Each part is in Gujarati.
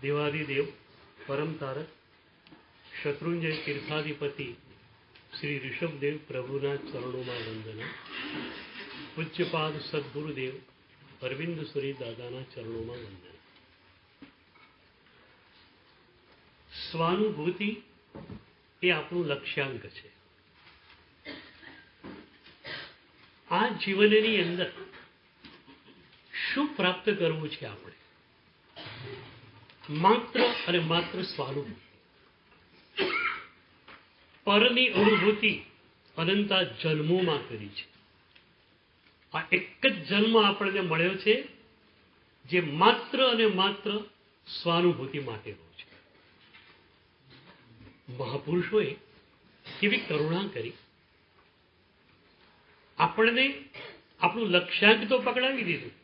દેવાદિદેવ પરમ તારક શત્રુંજય તીર્થાધિપતિ શ્રી ઋષભદેવ પ્રભુના ચરણોમાં વંદના. પૂજ્યપાદ સદગુરુદેવ અરવિંદ સુરી દાદાના ચરણોમાં વંદના. સ્વાનુભૂતિ એ આપણું લક્ષ્યાંક છે. આ જીવનની અંદર શું પ્રાપ્ત કરવું છે આપણે? માત્ર અને માત્ર સ્વાનુભૂતિ. પરની અનુભૂતિ અનંતા જન્મોમાં કરી છે. આ એક જ જન્મ આપણને મળ્યો છે જે માત્ર અને માત્ર સ્વાનુભૂતિ માટેનો છે. મહાપુરુષોએ કેવી કરુણા કરી, આપણને આપણું લક્ષ્યાંક તો પકડાવી દીધું,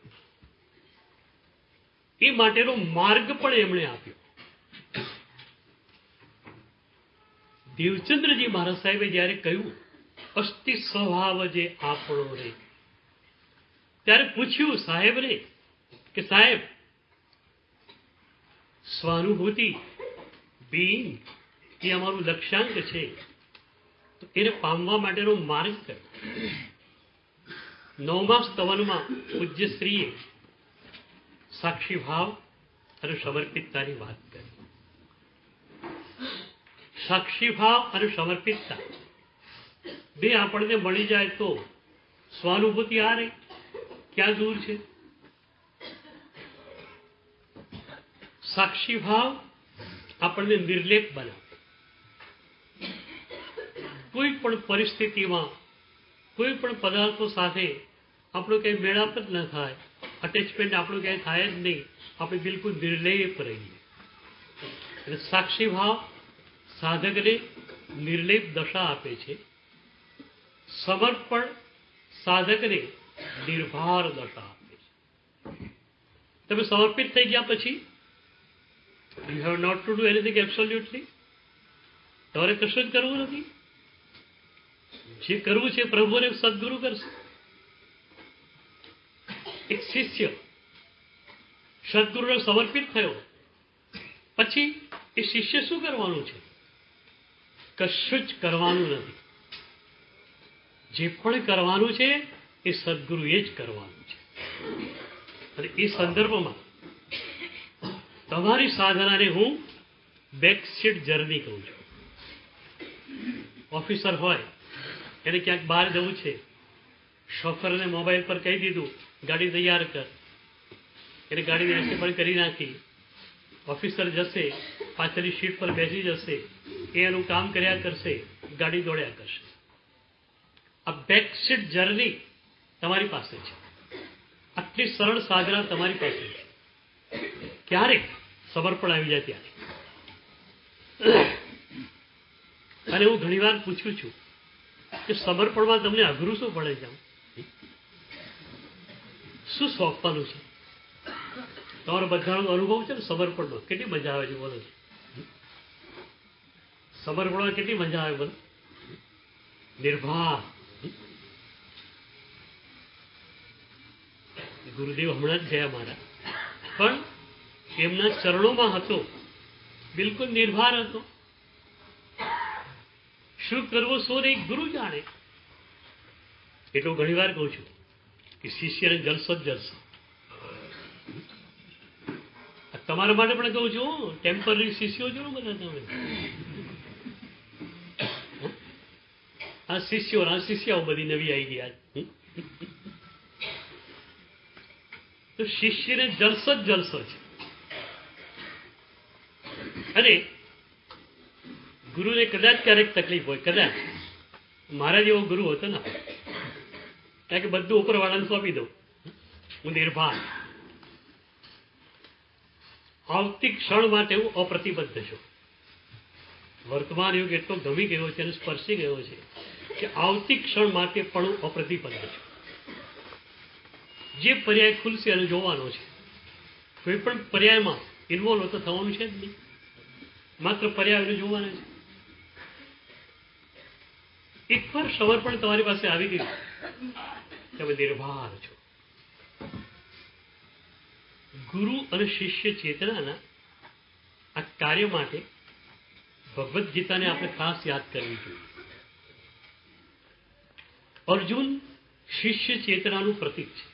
એ માટેનો માર્ગ પણ એમણે આપ્યો. દેવચંદ્રજી મહારાજ સાહેબે જયારે કહ્યું અસ્થિ સ્વભાવ જે આપણો રે, ત્યારે પૂછ્યું સાહેબને કે સાહેબ, સ્વાનુભૂતિ બીઇંગ એ અમારું લક્ષ્યાંક છે, તો એને પામવા માટેનો માર્ગ કયો? નવમા સ્તવનમાં પૂજ્યશ્રીએ સાક્ષી ભાવ અને સમર્પિતતાની વાત કરી. સાક્ષી ભાવ અને સમર્પિતતા બે આપણને મળી જાય તો સ્વાનુભૂતિ આ રહી, ક્યાં દૂર છે? સાક્ષી ભાવ આપણને નિર્લેપ બનાવે. કોઈ પણ પરિસ્થિતિમાં કોઈ પણ પદાર્થો સાથે આપણો કઈ મેળાપ જ ન થાય, અટેચમેન્ટ આપણું ક્યાંય થાય જ નહીં, આપણે બિલકુલ નિર્લેપ રહીએ. અને સાક્ષી ભાવ સાધકને નિર્લેપ દશા આપે છે. સમર્પણ સાધકને નિર્ભાર દશા આપે છે. તમે સમર્પિત થઈ ગયા પછી you have not to do anything absolutely. તમારે કશું જ કરવું નથી. જે કરવું છે પ્રભુને સદગુરુ કરશે. એક શિષ્ય સદગુરુને સમર્પિત થયો પછી એ શિષ્ય શું કરવાનું છે? કશું જ કરવાનું નથી. જે પણ કરવાનું છે એ સદગુરુએ જ કરવાનું છે. અને એ સંદર્ભમાં તમારી સાધનાને હું બેકસીટ જર્ની કહું છું. ઓફિસર હોય, એને ક્યાંક બહાર જવું છે, શોફરને મોબાઈલ પર કહી દીધું ગાડી તૈયાર કર, એને ગાડીની રસ્તે પણ કરી નાખી. ઓફિસર જશે, પાછળની સીટ પર બેસી જશે, એ એનું કામ કર્યા કરશે, ગાડી દોડ્યા કરશે. આ બેકસીટ જર્ની તમારી પાસે છે. આટલી સરળ સાધના તમારી પાસે છે. ક્યારેક સમર્પણ આવી જાય ત્યારે. અને હું ઘણી વાર પૂછું છું કે સમર્પણમાં તમને અઘરું શું પડે છે? શું સોંપવાનું છે? તમારો બધાનો અનુભવ છે ને સમર્પણનો, કેટલી મજા આવે છે બોલો. સમર્પણમાં કેટલી મજા આવે બોલો. નિર્ભાર. ગુરુદેવ હમણાં જ ગયા મારા, પણ એમના ચરણોમાં હતો, બિલકુલ નિર્ભાર હતો. શું કરવું શું નહીં ગુરુ જાણે. એટલું ઘણી વાર કહું છું કે શિષ્યને જલસો જ જલસો. તમારા માટે પણ કહું છું, ટેમ્પરરી શિષ્યો છો બધા તમે. આ શિષ્યાઓ બધી નવી આવી ગયા. તો શિષ્યને જલસો જ જલસો છે. અને ગુરુને કદાચ ક્યારેક તકલીફ હોય, કદાચ મારા જેવો ગુરુ હતો ને, કારણ કે બધું ઉપરવાળાને સોંપી દઉં, હું નિર્ભાર. આવતી ક્ષણ માટે હું અપ્રતિબદ્ધ છું. વર્તમાન યુગ એટલો ગમી ગયો છે અને સ્પર્શી ગયો છે કે આવતી ક્ષણ માટે પણ હું અપ્રતિબદ્ધ છું. જે પર્યાય ખુલશે અને જોવાનો છે. કોઈ પણ પર્યાયમાં ઇન્વોલ્વ તો થવાનું છે જ નહીં, માત્ર પર્યાયને જોવાના છે. એકવાર સમર્પણ તમારી પાસે આવી ગયું, તમે નિર્ભાર છો. ગુરુ અને શિષ્ય ચેતનાના આ કાર્ય માટે ભગવદ્ ગીતાને આપણે ખાસ યાદ કરવી જોઈએ. અર્જુન શિષ્ય ચેતનાનું પ્રતીક છે.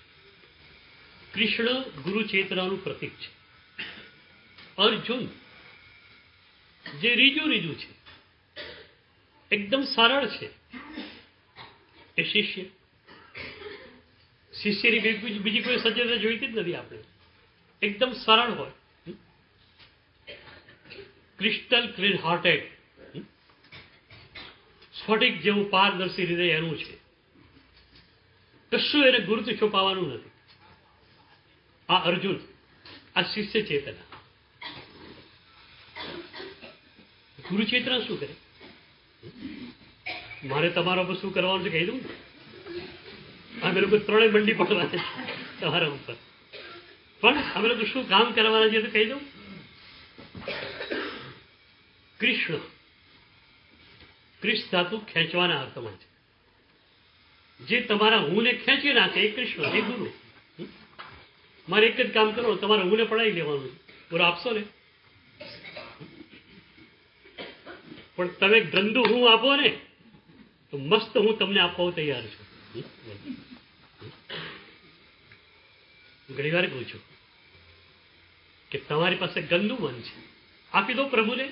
કૃષ્ણ ગુરુ ચેતનાનું પ્રતીક છે. અર્જુન જે રીજું છે, એકદમ સરળ છે, એ શિષ્યની બીજી કોઈ સજ્જતા જોઈતી જ નથી. આપણે એકદમ સરળ હોય, ક્રિસ્ટલ ક્લીન હાર્ટેડ, સ્ફટિક જેવું પારદર્શી હૃદય એનું છે. કશું એને ગુરુત્વ છુપાવવાનું નથી. આ અર્જુન, આ શિષ્ય ચેતના. ગુરુ ચેતના શું કરે? મારે તમારા ઉપર શું કરવાનું છે કહી દઉં. અમે લોકો ત્રણેય મંડી પડવાના છે તમારા ઉપર, પણ અમે લોકો શું કામ કરવાના છે તો કહી દઉં. કૃષ્ણ, કૃષ્ણ ધાતુ ખેંચવાના અર્થમાં છે. જે તમારા હુંને ખેંચી નાખે એ કૃષ્ણ, એ ગુરુ. મારે એક જ કામ કરો, તમારા હુંને પડાવી લેવાનું. બોલો આપશો ને? પણ તમે ગંદુ હું આપો ને તો મસ્ત હું તમને આપવા તૈયાર છું. ઘણી વાર કહું છું કે તમારી પાસે ગંદુ મન છે, આપી દો પ્રભુને,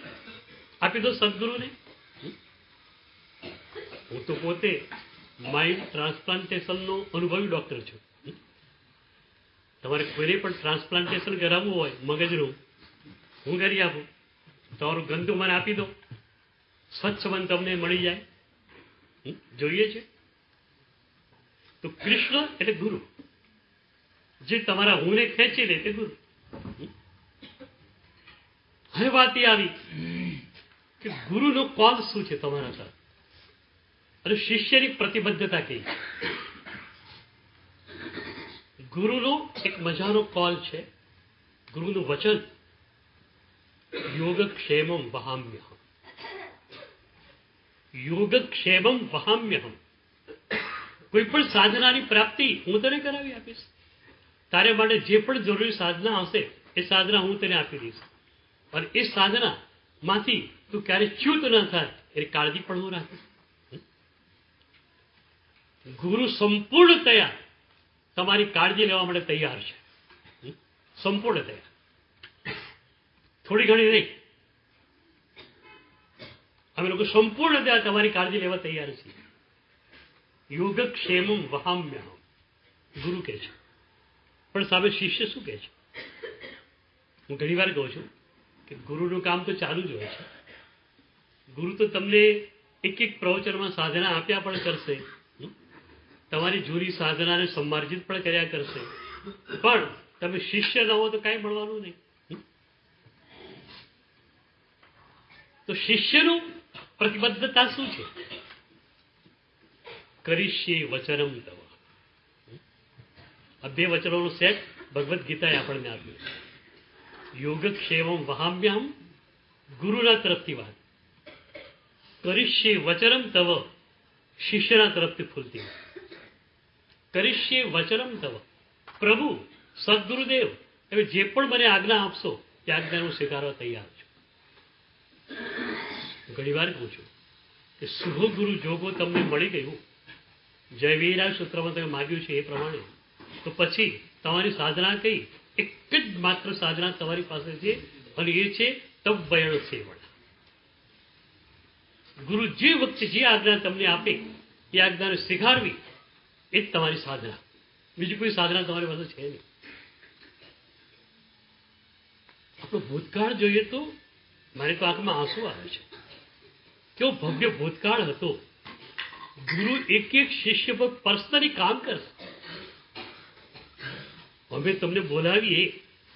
આપી દો સદગુરુને. હું તો પોતે માઇન્ડ ટ્રાન્સપ્લાન્ટેશનનો અનુભવી ડોક્ટર છું. તમારે કોઈને પણ ટ્રાન્સપ્લાન્ટેશન કરાવવું હોય મગજનું, હું કરી આપું. તમારું ગંદુ મન આપી દો, સ્વચ્છ મન તમને મળી જાય. જોઈએ છે તો કૃષ્ણ એટલે ગુરુ. જે તમારા હુંને ખેંચી લે તે ગુરુ. હવે વાત એ આવી કે ગુરુનો કોલ શું છે તમારા તરફ, અને શિષ્યની પ્રતિબદ્ધતા કેવી છે. ગુરુનો એક મજાનો કોલ છે, ગુરુનું વચન, યોગક્ષેમમ વહામ્યહમ. યોગક્ષેમમ વહામ્યહમ. કોઈ પણ સાધનાની પ્રાપ્તિ હું તને કરાવી આપીશ. તારે માટે જે પણ જરૂરી સાધના હશે એ સાધના હું તને આપી દઈશ. અને એ સાધના માંથી તું ક્યારે ચ્યુત ન થાય એની કાળજી પણ હું રાખીશ. ગુરુ સંપૂર્ણતયા તમારી કાળજી લેવા માટે તૈયાર છે. સંપૂર્ણતયા, થોડી ઘણી નહીં. અમે લોકો સંપૂર્ણતયા તમારી કાળજી લેવા તૈયાર છીએ. યોગક્ષેમમ વહામ્યહમ ગુરુ કહે છે. પણ સામે શિષ્ય શું કહે છે? હું ઘણી વાર કહું છું કે ગુરુનું કામ તો ચાલુ જ હોય છે. ગુરુ તો તમને એક એક પ્રવચનમાં સાધના આપ્યા પણ કરશે, તમારી જૂની સાધનાને સંમાર્જિત પણ કર્યા કરશે, પણ તમે શિષ્ય ન હો તો કાંઈ મળવાનું નહીં. તો શિષ્યનું પ્રતિબદ્ધતા શું છે? કરીશ્યે વચનમ તવ. આ બે વચનોનો સેટ ભગવદ્ ગીતાએ આપણને આપ્યું. યોગક્ષેમમ વહામ્યહમ, ગુરુના તરફથી વાત. કરીશ્યે વચનમ તવ, શિષ્યના તરફથી ફૂલતી વાત. કરીશ્યે વચનમ તવ, પ્રભુ સદગુરુદેવ હવે જે પણ મને આજ્ઞા આપશો એ આજ્ઞા હું સ્વીકારવા તૈયાર છું. ઘણી વાર કહું છું કે શુભ ગુરુ જોગો તમને મળી ગયું, જય વીરા સૂત્રમાં તમે માગ્યું છે એ પ્રમાણે, તો પછી તમારી સાધના કઈ? એક જ માત્ર સાધના તમારી પાસે છે, અને એ છે તવ્યણ સેવન. ગુરુ જે વખતે જે આજ્ઞા તમને આપે એ આજ્ઞાને સ્વીકારવી એ જ તમારી સાધના. બીજી કોઈ સાધના તમારી પાસે છે નહીં. આપણો ભૂતકાળ જોઈએ તો મારે તો આંખમાં આંસુ આવે છે. કેવો ભવ્ય ભૂતકાળ હતો. ગુરુ એક એક શિષ્ય પર પર્સનલી કામ કરશે. અમે તમને બોલાવીએ,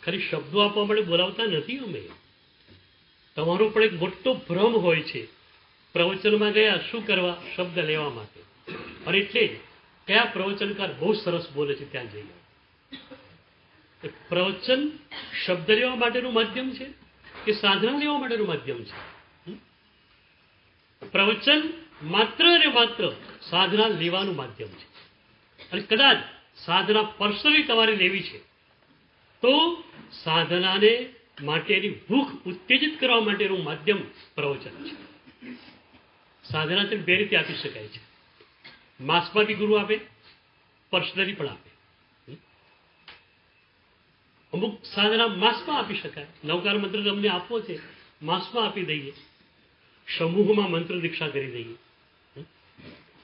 ખાલી શબ્દો આપવા માટે બોલાવતા નથી. અમે તમારો પણ એક મોટો ભ્રમ હોય છે. પ્રવચનમાં ગયા શું કરવા? શબ્દ લેવા માટે. અને એટલે જ કયા પ્રવચનકાર બહુ સરસ બોલે છે ત્યાં જઈએ. પ્રવચન શબ્દ લેવા માટેનું માધ્યમ છે કે સાધના લેવા માટેનું માધ્યમ છે? પ્રવચન માત્ર અને માત્ર સાધના લેવાનું માધ્યમ છે. અને કદાચ સાધના પર્સનલી તમારે લેવી છે તો સાધનાને માટે એની ભૂખ ઉત્તેજિત કરવા માટેનું માધ્યમ પ્રવચન છે. સાધના તે બે રીતે આપી શકાય છે. માસમાં બી ગુરુ આપે, પર્સનલી પણ આપે. અમુક સાધના માસમાં આપી શકાય. નવકાર મંત્ર તમને આપવો છે, માસમાં આપી દઈએ, સમૂહમાં મંત્ર દીક્ષા કરી દઈએ.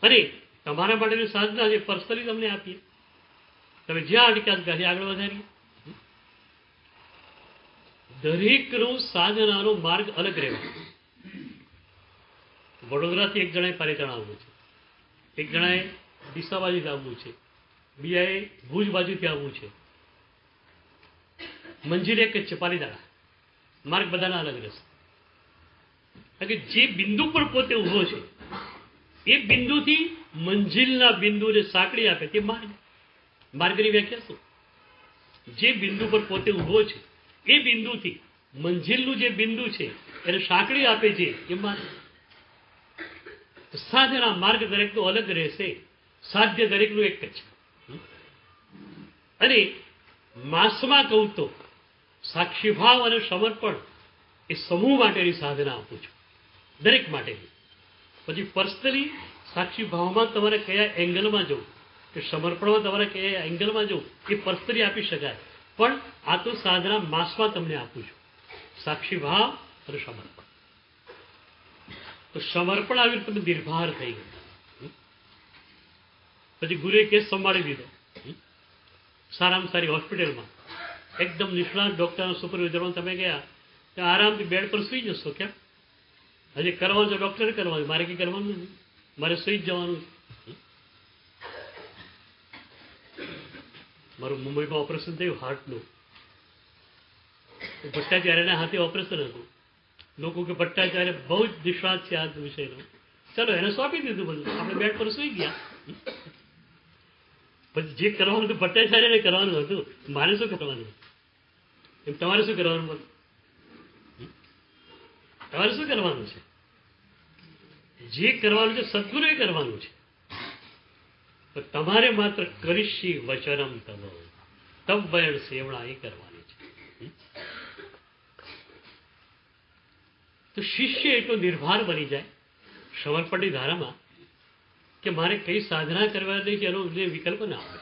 અને તમારા માટેની સાધના છે પર્સનલી તમને આપીએ, તમે જ્યાં અટક્યા ત્યાંથી આગળ વધારીએ. દરેકનો સાધનાનો માર્ગ અલગ રહેવાનો. વડોદરાથી એક જણાએ પાલીતાણા આવવું છે, એક જણાએ ડીસા બાજુથી આવવું છે, બીજાએ ભુજ બાજુથી આવવું છે. મંજિલ એક જ છે, પાલીતાણા. માર્ગ બધાના અલગ રહેશે. કારણ કે જે બિંદુ પર પોતે ઊભો છે એ બિંદુથી મંજિલના બિંદુને સાંકળી આપે તે માર્ગ. માર્ગની વ્યાખ્યા શું? જે બિંદુ પર પોતે ઊભો છે એ બિંદુથી મંજિલનું જે બિંદુ છે એને સાંકળી આપે છે એ માર્ગ. સાધના માર્ગ દરેકનો અલગ રહેશે, સાધ્ય દરેકનું એક જ છે. અને માસમાં કહું તો સાક્ષીભાવ અને સમર્પણ એ સમૂહ માટેની સાધના આપું છું, દરેક માટેની. પછી પર્સનલી સાક્ષી ભાવમાં તમારે કયા એંગલમાં જવું કે સમર્પણમાં તમારે કયા એંગલમાં જવું એ પર્સનલી આપી શકાય. પણ આ તો સાધના માસમાં તમને આપું છું, સાક્ષી ભાવ અને સમર્પણ. તો સમર્પણ આવી તમે નિર્ભાર થઈ ગયું. પછી ગુરુએ કેસ સંભાળી લીધો. સારામાં સારી હોસ્પિટલમાં એકદમ નિષ્ણાત ડૉક્ટરના સુપરવિઝરમાં તમે ગયા તો આરામથી બેડ પર સૂઈ જશો. કેમ? હજી કરવાનું તો ડૉક્ટરે કરવાનું, મારે કંઈ કરવાનું નથી, મારે સૂઈ જ જવાનું છે. મારું મુંબઈમાં ઓપરેશન થયું હાર્ટનું. ભટ્ટાચાર્યના હાથે ઓપરેશન હતું. લોકો કે ભટ્ટાચાર્ય બહુ જ નિષ્ણાત છે આ વિષયનો. ચાલો એને સોંપી દીધું બધું, આપણે બેડ પર સૂઈ ગયા. પછી જે કરવાનું હતું ભટ્ટાચાર્યને કરવાનું હતું, મારે શું કરવાનું? એમ તમારે શું કરવાનું? તમારે શું કરવાનું છે? જે કરવાનું છે સદગુરુએ કરવાનું છે. તો તમારે માત્ર કરીશી વચનમ તવ તબ વયણ સેવણા એ કરવાની છે. તો શિષ્ય એટલો નિર્ભાર બની જાય સમર્પણની ધારામાં કે મારે કઈ સાધના કરવાની છે એનો વિકલ્પ ના આવે.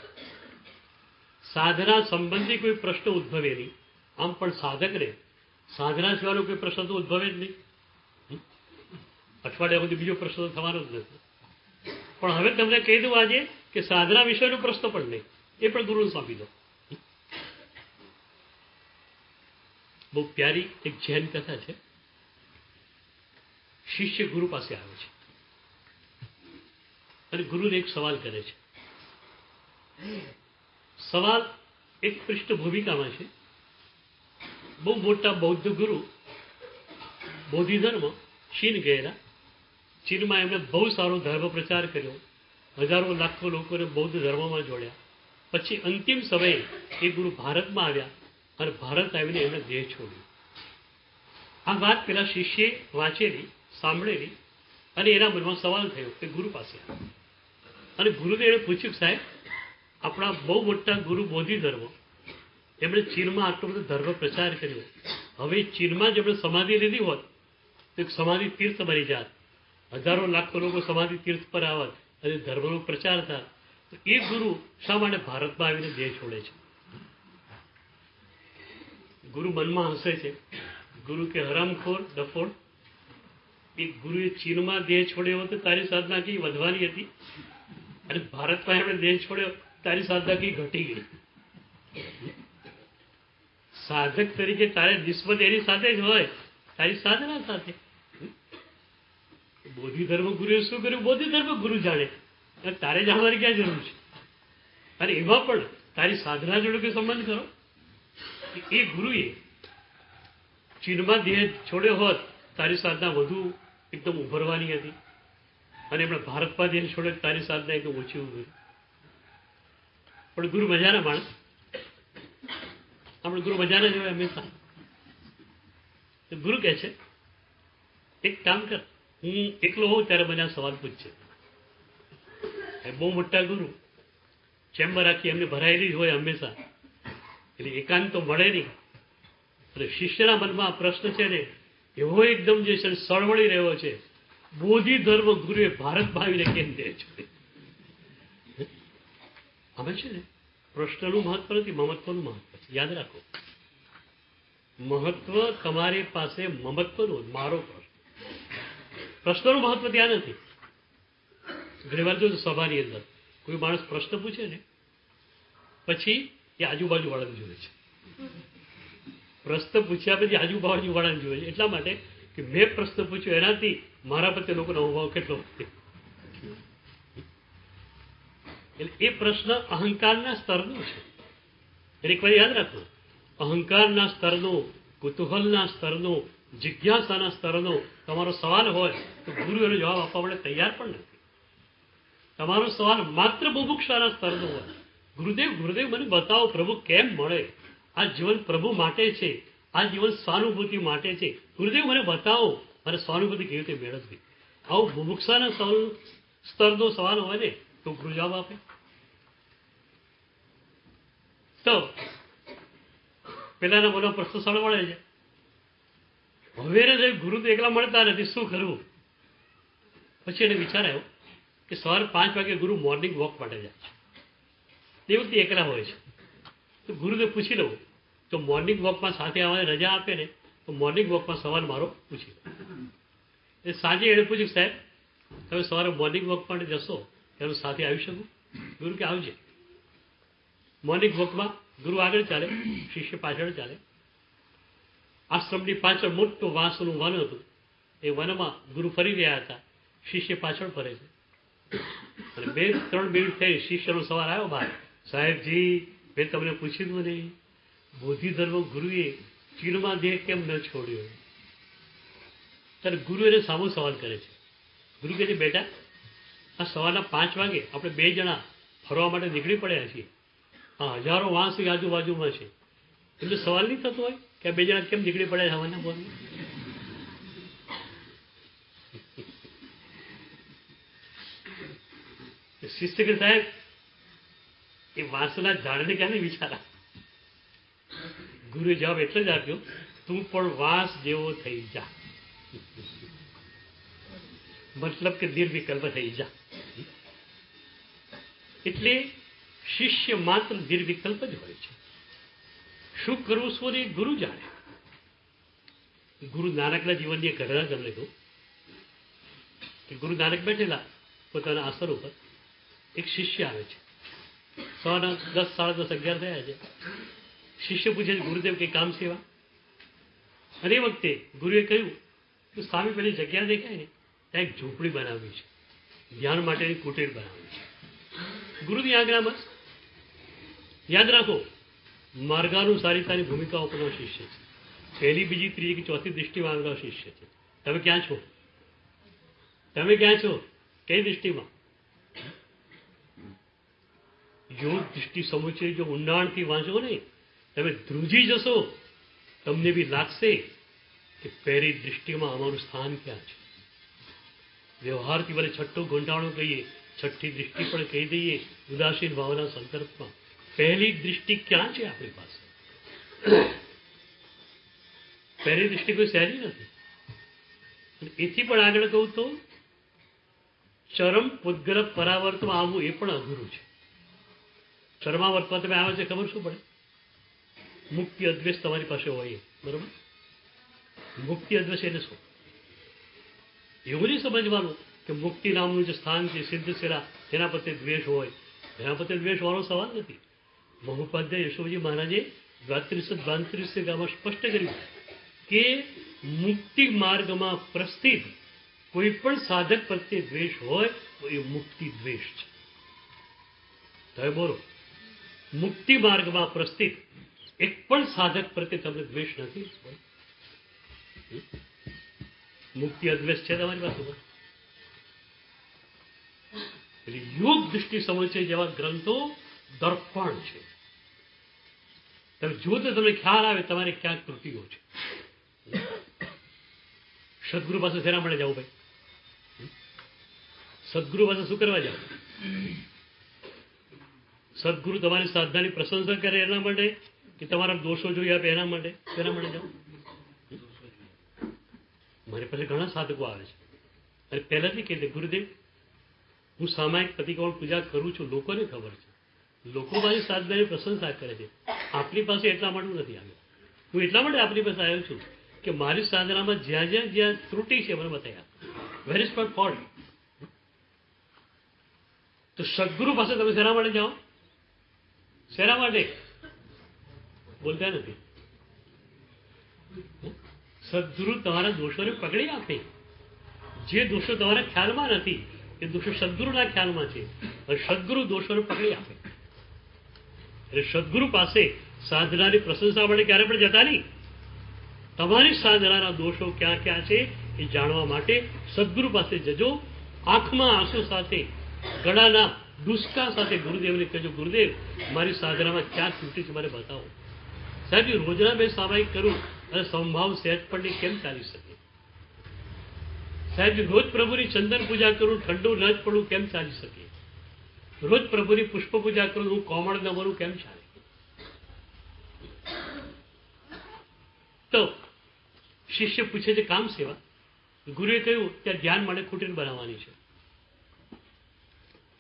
સાધના સંબંધી કોઈ પ્રશ્ન ઉદ્ભવે નહીં. આમ પણ સાધકને સાધના સિવાયનો કોઈ પ્રશ્ન તો ઉદ્ભવે જ નહીં. અઠવાડિયા સુધી બીજો પ્રશ્ન થવાનો જ નથી. પણ હવે તમને કહી દઉં આજે કે સાધના વિષયનો પ્રશ્ન પણ નહીં, એ પણ ગુરુને સોંપી દો. બહુ પ્યારી એક જૈન કથા છે. શિષ્ય ગુરુ પાસે આવે છે અને ગુરુને એક સવાલ કરે છે. સવાલ એક પૃષ્ઠભૂમિકામાં છે. બહુ મોટા બૌદ્ધ ગુરુ બોધિ ધર્મ ચીન ગયેલા. ચીનમાં એમણે બહુ સારો ધર્મ પ્રચાર કર્યો, હજારો લાખો લોકોને બૌદ્ધ ધર્મમાં જોડ્યા. પછી અંતિમ સમયે એ ગુરુ ભારતમાં આવ્યા અને ભારત આવીને એમણે દેહ છોડ્યો. આ વાત પેલા શિષ્યે વાંચેલી, સાંભળેલી અને એના મનમાં સવાલ થયો કે ગુરુ પાસે અને ગુરુને એણે પૂછ્યું, સાહેબ આપણા બહુ મોટા ગુરુ બોધિ ધર્મ એમણે ચીનમાં આટલો બધો ધર્મ પ્રચાર કર્યો, હવે ચીનમાં જ એમણે સમાધિ લીધી હોત તો એક સમાધિ તીર્થ બની જાત, હજારો લાખો લોકો સમાધિ તીર્થ પર આવત અને ધર્મનો પ્રચાર થાય, તો એ ગુરુ શા માટે ભારતમાં આવીને દેહ છોડે છે? ગુરુ મનમાં હસે છે. ગુરુ કે હરામખોર ડફોડ, એ ગુરુએ ચીનમાં દેહ છોડ્યો હતો તારી સાધના કઈ વધવાની હતી અને ભારતમાં એમણે દેહ છોડ્યો તારી સાધના કઈ ઘટી ગઈ. સાધક તરીકે તારે નિસ્બત એની સાથે જ હોય, તારી સાધના સાથે. બોધિ ધર્મ ગુરુએ શું કર્યું બોધિ ધર્મ ગુરુ જાણે, તારે જાણવાની ક્યાં જરૂર છે? અને એમાં પણ તારી સાધના જોડે કોઈ સંબંધ કરો. એ ગુરુએ ચીનમાં દેહ છોડ્યો હોત તારી સાધના વધુ એકદમ ઉભરવાની હતી અને એમણે ભારતમાં દેહ છોડ્યો તારી સાધના એકદમ ઓછી ઉભરી. પણ ગુરુ મજાના માણસ, આપણે ગુરુ મજાના જ હોય હંમેશા. તો ગુરુ કહે છે એક કામ કર, હું એકલો હોઉં ત્યારે મને આ સવાલ પૂછશે. બહુ મોટા ગુરુ ચેમ્બર આખી એમને ભરાયેલી જ હોય હંમેશા, એટલે એકાંત તો મળે નહીં. અને શિષ્યના મનમાં આ પ્રશ્ન છે ને એવો એકદમ જે છે સળવળી રહ્યો છે, બોધિ ધર્મ ગુરુએ ભારતમાં આવીને કેમ દે છે. આમે છે ને પ્રશ્નનું મહત્વ નથી, મમત્વનું મહત્વ છે. યાદ રાખો, મહત્વ તમારી પાસે મમત્વનું. મારો પ્રશ્નનું મહત્વ ત્યાં નથી. ઘણી વાર જો સભાની અંદર કોઈ માણસ પ્રશ્ન પૂછે ને પછી એ આજુબાજુ વાળાને જોડે છે. પ્રશ્ન પૂછ્યા પછી આજુબાજુ વાળાને જોડે છે. એટલા માટે કે મેં પ્રશ્ન પૂછ્યો એનાથી મારા પ્રત્યે લોકોનો અભાવ કેટલો વધે. એટલે એ પ્રશ્ન અહંકારના સ્તરનો છે. એટલે એક વાર યાદ રાખો, અહંકારના સ્તરનો, કુતૂહલના સ્તરનો, જિજ્ઞાસાના સ્તરનો તમારો સવાલ હોય તો ગુરુ એનો જવાબ આપવા માટે તૈયાર પણ નથી. તમારો સવાલ માત્ર બુભુક્ષાના સ્તરનો હોય, ગુરુદેવ ગુરુદેવ મને બતાવો પ્રભુ કેમ મળે, આ જીવન પ્રભુ માટે છે, આ જીવન સ્વાનુભૂતિ માટે છે, ગુરુદેવ મને બતાવો મારે સ્વાનુભૂતિ કેવી રીતે મેળવવી. આવો બુભુક્ષાના સ્તરનો સવાલ હોય ને તો ગુરુ જવાબ આપે. તો પેલાના બોલા પ્રશ્ન સળવળે છે. હવે ગુરુ તો એકલા મળતા નથી, શું કરવું? પછી એને વિચાર આવ્યો કે સવારે 5 વાગે ગુરુ મોર્નિંગ વોક માટે જાય છે, તે વખતે એકલા હોય છે, તો ગુરુને પૂછી લઉં તો મોર્નિંગ વોકમાં સાથે આવવાની રજા આપે ને તો મોર્નિંગ વોકમાં સવાલ મારો પૂછી લો. એ સાંજે એને પૂછ્યું, સાહેબ તમે સવારે મોર્નિંગ વોક માટે જશો એનું સાથે આવી શકું? ગુરુ કે આવજે. મોર્નિંગ વોકમાં ગુરુ આગળ ચાલે, શિષ્ય પાછળ ચાલે. આશ્રમની પાછળ મોટું વાંસનું વન હતું. એ વનમાં ગુરુ ફરી રહ્યા હતા, શિષ્ય પાછળ ફરે છે. અને 2-3 મિનિટ થઈ શિષ્યનો સવાલ આવ્યો બહાર, સાહેબજી મેં તમને પૂછ્યું નહીં, બોધિધર્મ ગુરુએ ચીનમાં દેહ કેમ ન છોડ્યો? ત્યારે ગુરુ એને સામો સવાલ કરે છે. ગુરુ કહે છે, બેટા આ સવારના 5 વાગે આપણે 2 જણા ફરવા માટે નીકળી પડ્યા છીએ, આ હજારો વાંસ આજુબાજુમાં છે, એટલે સવાલ નહીં થતો હોય કે આ 2 જણા કેમ નીકળી પડ્યા હવાના બોલમાં? શિષ્ય કે સાહેબ એ વાંસના ઝાડને ક્યાં નહીં વિચારા. ગુરુએ જવાબ એટલે જ આપ્યો, તું પણ વાંસ જેવો થઈ જા. મતલબ કે નિર્વિકલ્પ થઈ જા. એટલે શિષ્ય માત્ર નિર્વિકલ્પ જ હોય છે. શું કરવું શું એ ગુરુ જાણે. ગુરુ નાનકના જીવનની એક ઘટના તમને કહું કે ગુરુ નાનક બેઠેલા પોતાના આસન ઉપર, એક શિષ્ય આવે છે. સવારના 10, 10:30, 11 થયા છે. શિષ્ય પૂછે છે, ગુરુદેવ કઈ કામ સેવા? અને એ વખતે ગુરુએ કહ્યું કે સામે પેલી જગ્યા દેખાય ને ત્યાં એક ઝૂંપડી બનાવવી છે, ધ્યાન માટેની કુટીર બનાવવી છે. ગુરુની આજ્ઞામાં યાદ રાખો, માર્ગાનુસારિતાની ભૂમિકા ઉપરનો શિષ્ય છે. પહેલી, બીજી, ત્રીજી કે ચોથી દૃષ્ટિમાં આવેલો શિષ્ય છે. તમે ક્યાં છો? તમે ક્યાં છો? કઈ દૃષ્ટિમાં? યોગ દૃષ્ટિ સમુચય જો ઊંડાણથી વાંચો ને તમે ધ્રુજી જશો. તમને બી લાગશે કે પહેલી દૃષ્ટિમાં અમારું સ્થાન ક્યાં છે. વ્યવહારથી ભલે છઠ્ઠો ઘંટાળો કહીએ, છઠ્ઠી દૃષ્ટિ પણ કહી દઈએ ઉદાસીન ભાવના સંદર્ભમાં, પહેલી દૃષ્ટિ ક્યાં છે આપણી પાસે? પહેલી દૃષ્ટિ કોઈ સહેલી નથી. એથી પણ આગળ કહું તો ચરમ પૂદગલ પરાવર્તમાં આવવું એ પણ અઘરું છે. ચરમાવર્તમાં તમે આવે છે ખબર શું પડે? મુક્તિ અદ્વેષ તમારી પાસે હોય, બરોબર? મુક્તિ અદ્વેષ એટલે શું? એવું નહીં સમજવાનું કે મુક્તિ નામનું જે સ્થાન છે સિદ્ધ સેરા એના પ્રત્યે દ્વેષ હોય. એના પ્રત્યે દ્વેષ વાળો સવાલ નથી. મહોપાધ્યાય યશોજી મહારાજે 32-32 ગામમાં સ્પષ્ટ કર્યું કે મુક્તિ માર્ગમાં પ્રસ્થિત કોઈ પણ સાધક પ્રત્યે દ્વેષ હોય તો એ મુક્તિ દ્વેષ છે. તમે બોલો, મુક્તિ માર્ગમાં પ્રસ્થિત એક પણ સાધક પ્રત્યે તમને દ્વેષ નથી? મુક્તિ અદ્વેષ છે તમારી પાસે? એટલે યોગ દૃષ્ટિ સમુચય જેવા ગ્રંથો દર્પણ છે. તમે જુઓ તો તમને ખ્યાલ આવે તમારે ક્યાંક ત્રુટિઓ છે. સદગુરુ પાસે શેના માટે જાવ ભાઈ? સદગુરુ પાસે શું કરવા જાવ? સદગુરુ તમારી સાધનાની પ્રશંસા કરે એના માટે, કે કે તમારા દોષો જોઈ આપે એના માટે જાઓ. મારી પાસે ઘણા સાધકો આવે છે અને પહેલાથી કહે ગુરુદેવ હું સામાયિક પ્રતિકોણ પૂજા કરું છું, લોકોને ખબર છે, લોકો મારી સાધનાની પ્રશંસા કરે છે. આપની પાસે એટલા માટે નથી આવ્યો. હું એટલા માટે આપની પાસે આવ્યો છું કે મારી સાધનામાં જ્યાં જ્યાં ત્રુટિ છે મને બતાવી આપો. Where is my fault? તો સદગુરુ પાસે તમે શેના માટે જાઓ? શેના માટે? બોલતા નથી. સદગુરુ તમારા દોષોને પકડી આપે. જે દોષો તમારા ખ્યાલમાં નથી એ દોષો સદગુરુના ખ્યાલમાં છે, અને સદગુરુ દોષોને પકડી આપે. એટલે સદગુરુ પાસે સાધનાની પ્રશંસા માટે ક્યારે પણ જતા નહીં. તમારી સાધનાના દોષો ક્યાં ક્યાં છે એ જાણવા માટે સદગુરુ પાસે જજો. આંખમાં આંસુ સાથે, ગળાના ડુસકા સાથે ગુરુદેવને કહેજો, ગુરુદેવ મારી સાધનામાં ક્યાં ત્રુટી છે મને બતાવો. સાહેબ રોજના મેં સામાયિક કરું અને સંભાવ સહેજ પણ કેમ ચાલી શકે? સાહેબ રોજ પ્રભુની ચંદન પૂજા કરું, ઠંડુ ન જ પડું કેમ ચાલી શકે? રોજ પ્રભુની પુષ્પ પૂજા કરું, હું કોમળ ન બનું કેમ ચાલે? તો શિષ્ય પૂછે છે કામ સેવા. ગુરુએ કહ્યું ત્યાં ધ્યાન માટે કુટીર બનાવવાની છે.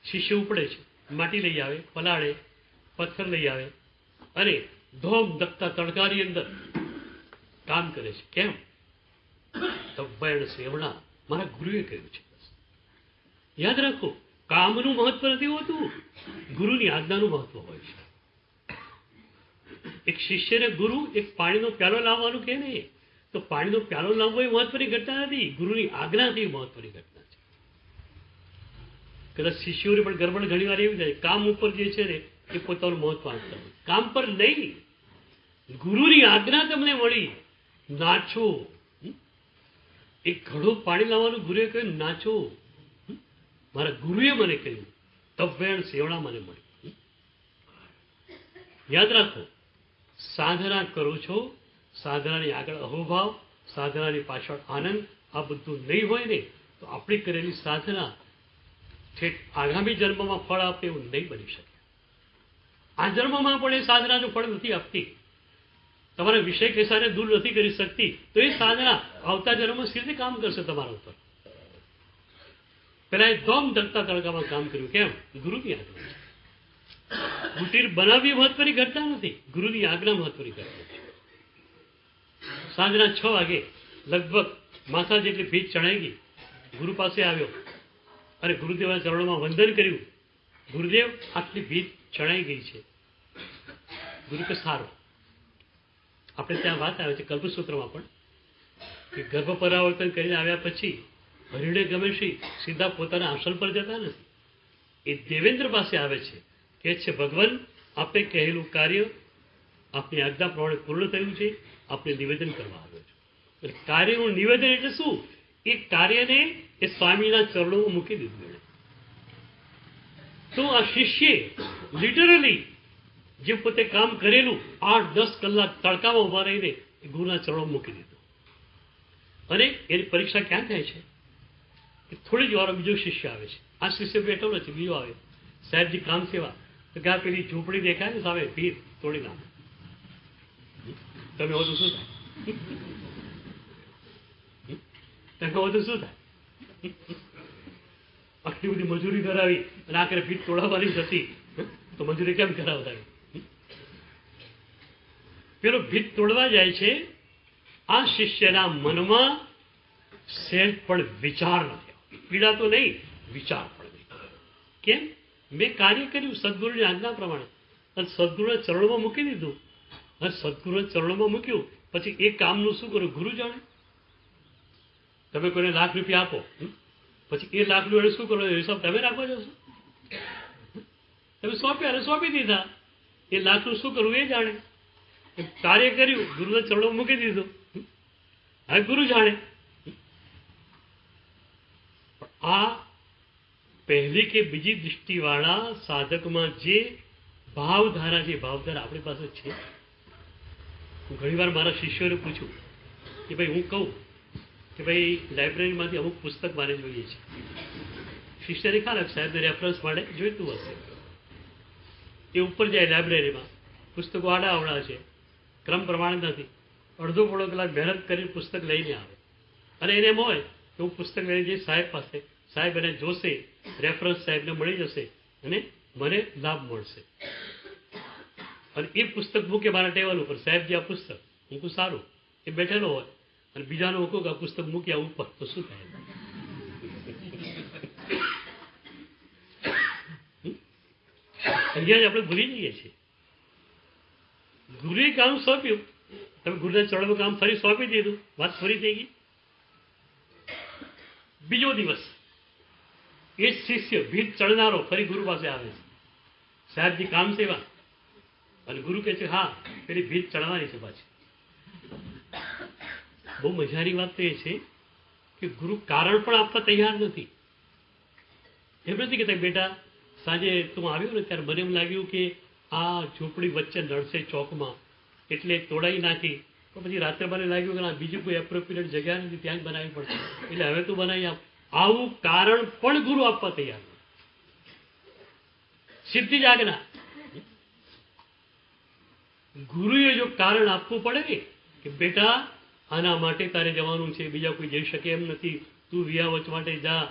શિષ્ય ઉપડે છે, માટી લઈ આવે, પલાળે, પથ્થર લઈ આવે અને ધોમ ધકતા તડકાની અંદર કામ કરે છે. કેમ? તબ્બયણ સેવણા મારા ગુરુએ કહ્યું છે. યાદ રાખો, કામનું મહત્વ નથી હોતું, ગુરુની આજ્ઞાનું મહત્વ હોય છે. એક શિષ્યને ગુરુ એક પાણીનો પ્યાલો લાવવાનું કહે ને, તો પાણીનો પ્યાલો લાવવો એ મહત્વની ઘટના નથી, ગુરુની આજ્ઞાથી મહત્વની ઘટના છે. કદાચ શિષ્યોની પણ ગરબડ ઘણી વાર એવી થાય, કામ ઉપર જે છે ને એ પોતાનું મહત્વ આપતા હોય, કામ પર નહીં. ગુરુની આજ્ઞા તમને મળી, નાચો. એક ઘડો પાણી લાવવાનું ગુરુએ કહ્યું નાચો. મારા ગુરુએ મને કહ્યું, તબ્બેણ સેવણા મને મળી. યાદ રાખો, સાધના કરો છો, સાધનાની આગળ અહોભાવ, સાધનાની પાછળ આનંદ, આ બધું નહીં હોય ને તો આપણી કરેલી સાધના ઠેઠ આગામી જન્મમાં ફળ આપે એવું નહીં બની શકે. આ જન્મમાં પણ એ સાધના જો ફળ નથી આપતી, તમારા વિષય કેસાને દૂર નથી કરી શકતી, તો એ સાધના આવતા જન્મમાં સીધી કામ કરશે તમારા ઉપર. પેલા એ ધોમ ધકતા તડકામાં કામ કર્યું. કેમ? ગુરુની આજ્ઞા છે. કુટીર બનાવવી મહત્વની ઘટના નથી, ગુરુની આજ્ઞા મહત્વની ઘટના છે. સાંજના 6 વાગે લગભગ માથા જેટલી ભીત ચણાઈ ગઈ. ગુરુ પાસે આવ્યો અને ગુરુદેવના ચરણોમાં વંદન કર્યું. ગુરુદેવ આટલી ભીત ચણાઈ ગઈ છે. ગુરુ કે સારું. આપણે ત્યાં વાત આવે છે કલ્પસૂત્રમાં પણ કે ગર્ભ પરાવર્તન કરીને આવ્યા પછી હરિણે ગમે સીધા પોતાના આસન પર જતા નથી. એ દેવેન્દ્ર પાસે આવે છે, કે છે ભગવાન આપે કહેલું કાર્ય આપની આજ્ઞા પ્રમાણે પૂર્ણ થયું છે, આપને નિવેદન કરવા આવ્યો છું. એટલે કાર્યનું નિવેદન એટલે શું? એ કાર્યને એ સ્વામીના ચરણોમાં મૂકી દીધું એને. તો આ શિષ્યે લિટરલી જે પોતે કામ કરેલું 8-10 કલાક તડકામાં ઉભા રહીને એ ગુરુના ચરણો મૂકી દીધું. અને એની પરીક્ષા ક્યાં થાય છે કે થોડી જ વાર બીજો શિષ્ય આવે છે. આ શિષ્ય બેઠો નથી, બીજો આવે. સાહેબજી કામ સેવા. તો કે આ પેલી ઝૂંપડી દેખાય ને સામે, ભીત તોડી નાખો. તમે વધુ શું થાય? તમે વધુ શું થાય? આટલી બધી મજૂરી કરાવી અને આખરે ભીત તોડાવવાની હતી, તો મજૂરી કેમ કરાવતા? પેલો ભીત તોડવા જાય છે, આ શિષ્યના મનમાં સહેજ પણ વિચાર નથી. પીડા તો નહીં, વિચાર પણ નહીં. કેમ? મેં કાર્ય કર્યું સદગુરુની આજ્ઞા પ્રમાણે અને સદગુરુના ચરણોમાં મૂકી દીધું. અને સદગુરુના ચરણોમાં મૂક્યું પછી એ કામનું શું કરું ગુરુ જાણે. તમે કોઈને ₹1,00,000 આપો, પછી એ ₹1,00,000 શું કરો હિસાબ તમે રાખવા જશો? તમે સોંપ્યા અને સોંપી દીધા. એ ₹1,00,000 શું કરવું એ જાણે. કાર્ય કર્યું, ગુરુના ચરણોમાં મૂકી દીધું, હવે ગુરુ જાણે. આ પહેલી કે બીજી દૃષ્ટિવાળા સાધકમાં જે ભાવધારા છે, ભાવધારા આપણી પાસે છે. હું ઘણી વાર મારા શિષ્યોને પૂછું કે ભાઈ, હું કહું કે ભાઈ લાઇબ્રેરીમાંથી અમુક પુસ્તક મારે જોઈએ છે. શિષ્યને ખ્યાલ સાહેબને રેફરન્સ માટે જોઈતું હશે. એ ઉપર જાય લાઇબ્રેરીમાં, પુસ્તકો આડા અવડા છે, ક્રમ પ્રમાણે નથી. અડધો પોણો કલાક મહેનત કરીને પુસ્તક લઈને આવે અને એને એમ હોય કે હું પુસ્તક લઈને જઈશ સાહેબ પાસે, સાહેબ એને જોશે, રેફરન્સ સાહેબને મળી જશે અને મને લાભ મળશે. અને એ પુસ્તક મૂકે મારા ટેબલ ઉપર, સાહેબજી આ પુસ્તક, હું કહું સારું. એ બેઠેલો હોય અને બીજાનું હું કહું કે આ પુસ્તક મૂક્યા ઉપર, તો શું થાય? અહીંયા જ આપણે ભૂલી જઈએ છીએ. ગુરુએ કામ સોંપ્યું, તમે ગુરુના ચરણમાં કામ ફરી સોંપી દીધું, વાત ફરી થઈ ગઈ. બીજો દિવસ એ શિષ્ય ભીત ચડનારો ફરી ગુરુ પાસે આવે છે, સાહેબજી કામ સેવા. અને ગુરુ કહે છે હા, પેલી ભીત ચડવાની છે પાછી. બહુ મજાની વાત તો એ છે કે ગુરુ કારણ પણ આપવા તૈયાર નથી. એમ નથી કહેતા બેટા સાંજે તું આવ્યો ને ત્યારે મને એમ લાગ્યું કે આ ઝૂંપડી વચ્ચે નડશે ચોકમાં એટલે તોડાઈ નાખી, તો પછી રાત્રે મને લાગ્યું કે બીજું કોઈ એપ્રોપ્રિએટ જગ્યા નથી, ત્યાં જ બનાવવી પડશે, એટલે હવે તું બનાવી આપ. આવું કારણ પણ ગુરુ આપવા તૈયાર નથી. સીધી જ આજ્ઞા. ગુરુએ જો કારણ આપવું પડે ને કે બેટા આના માટે તારે જવાનું છે, બીજા કોઈ જઈ શકે એમ નથી, તું વિયાવચ માટે જા,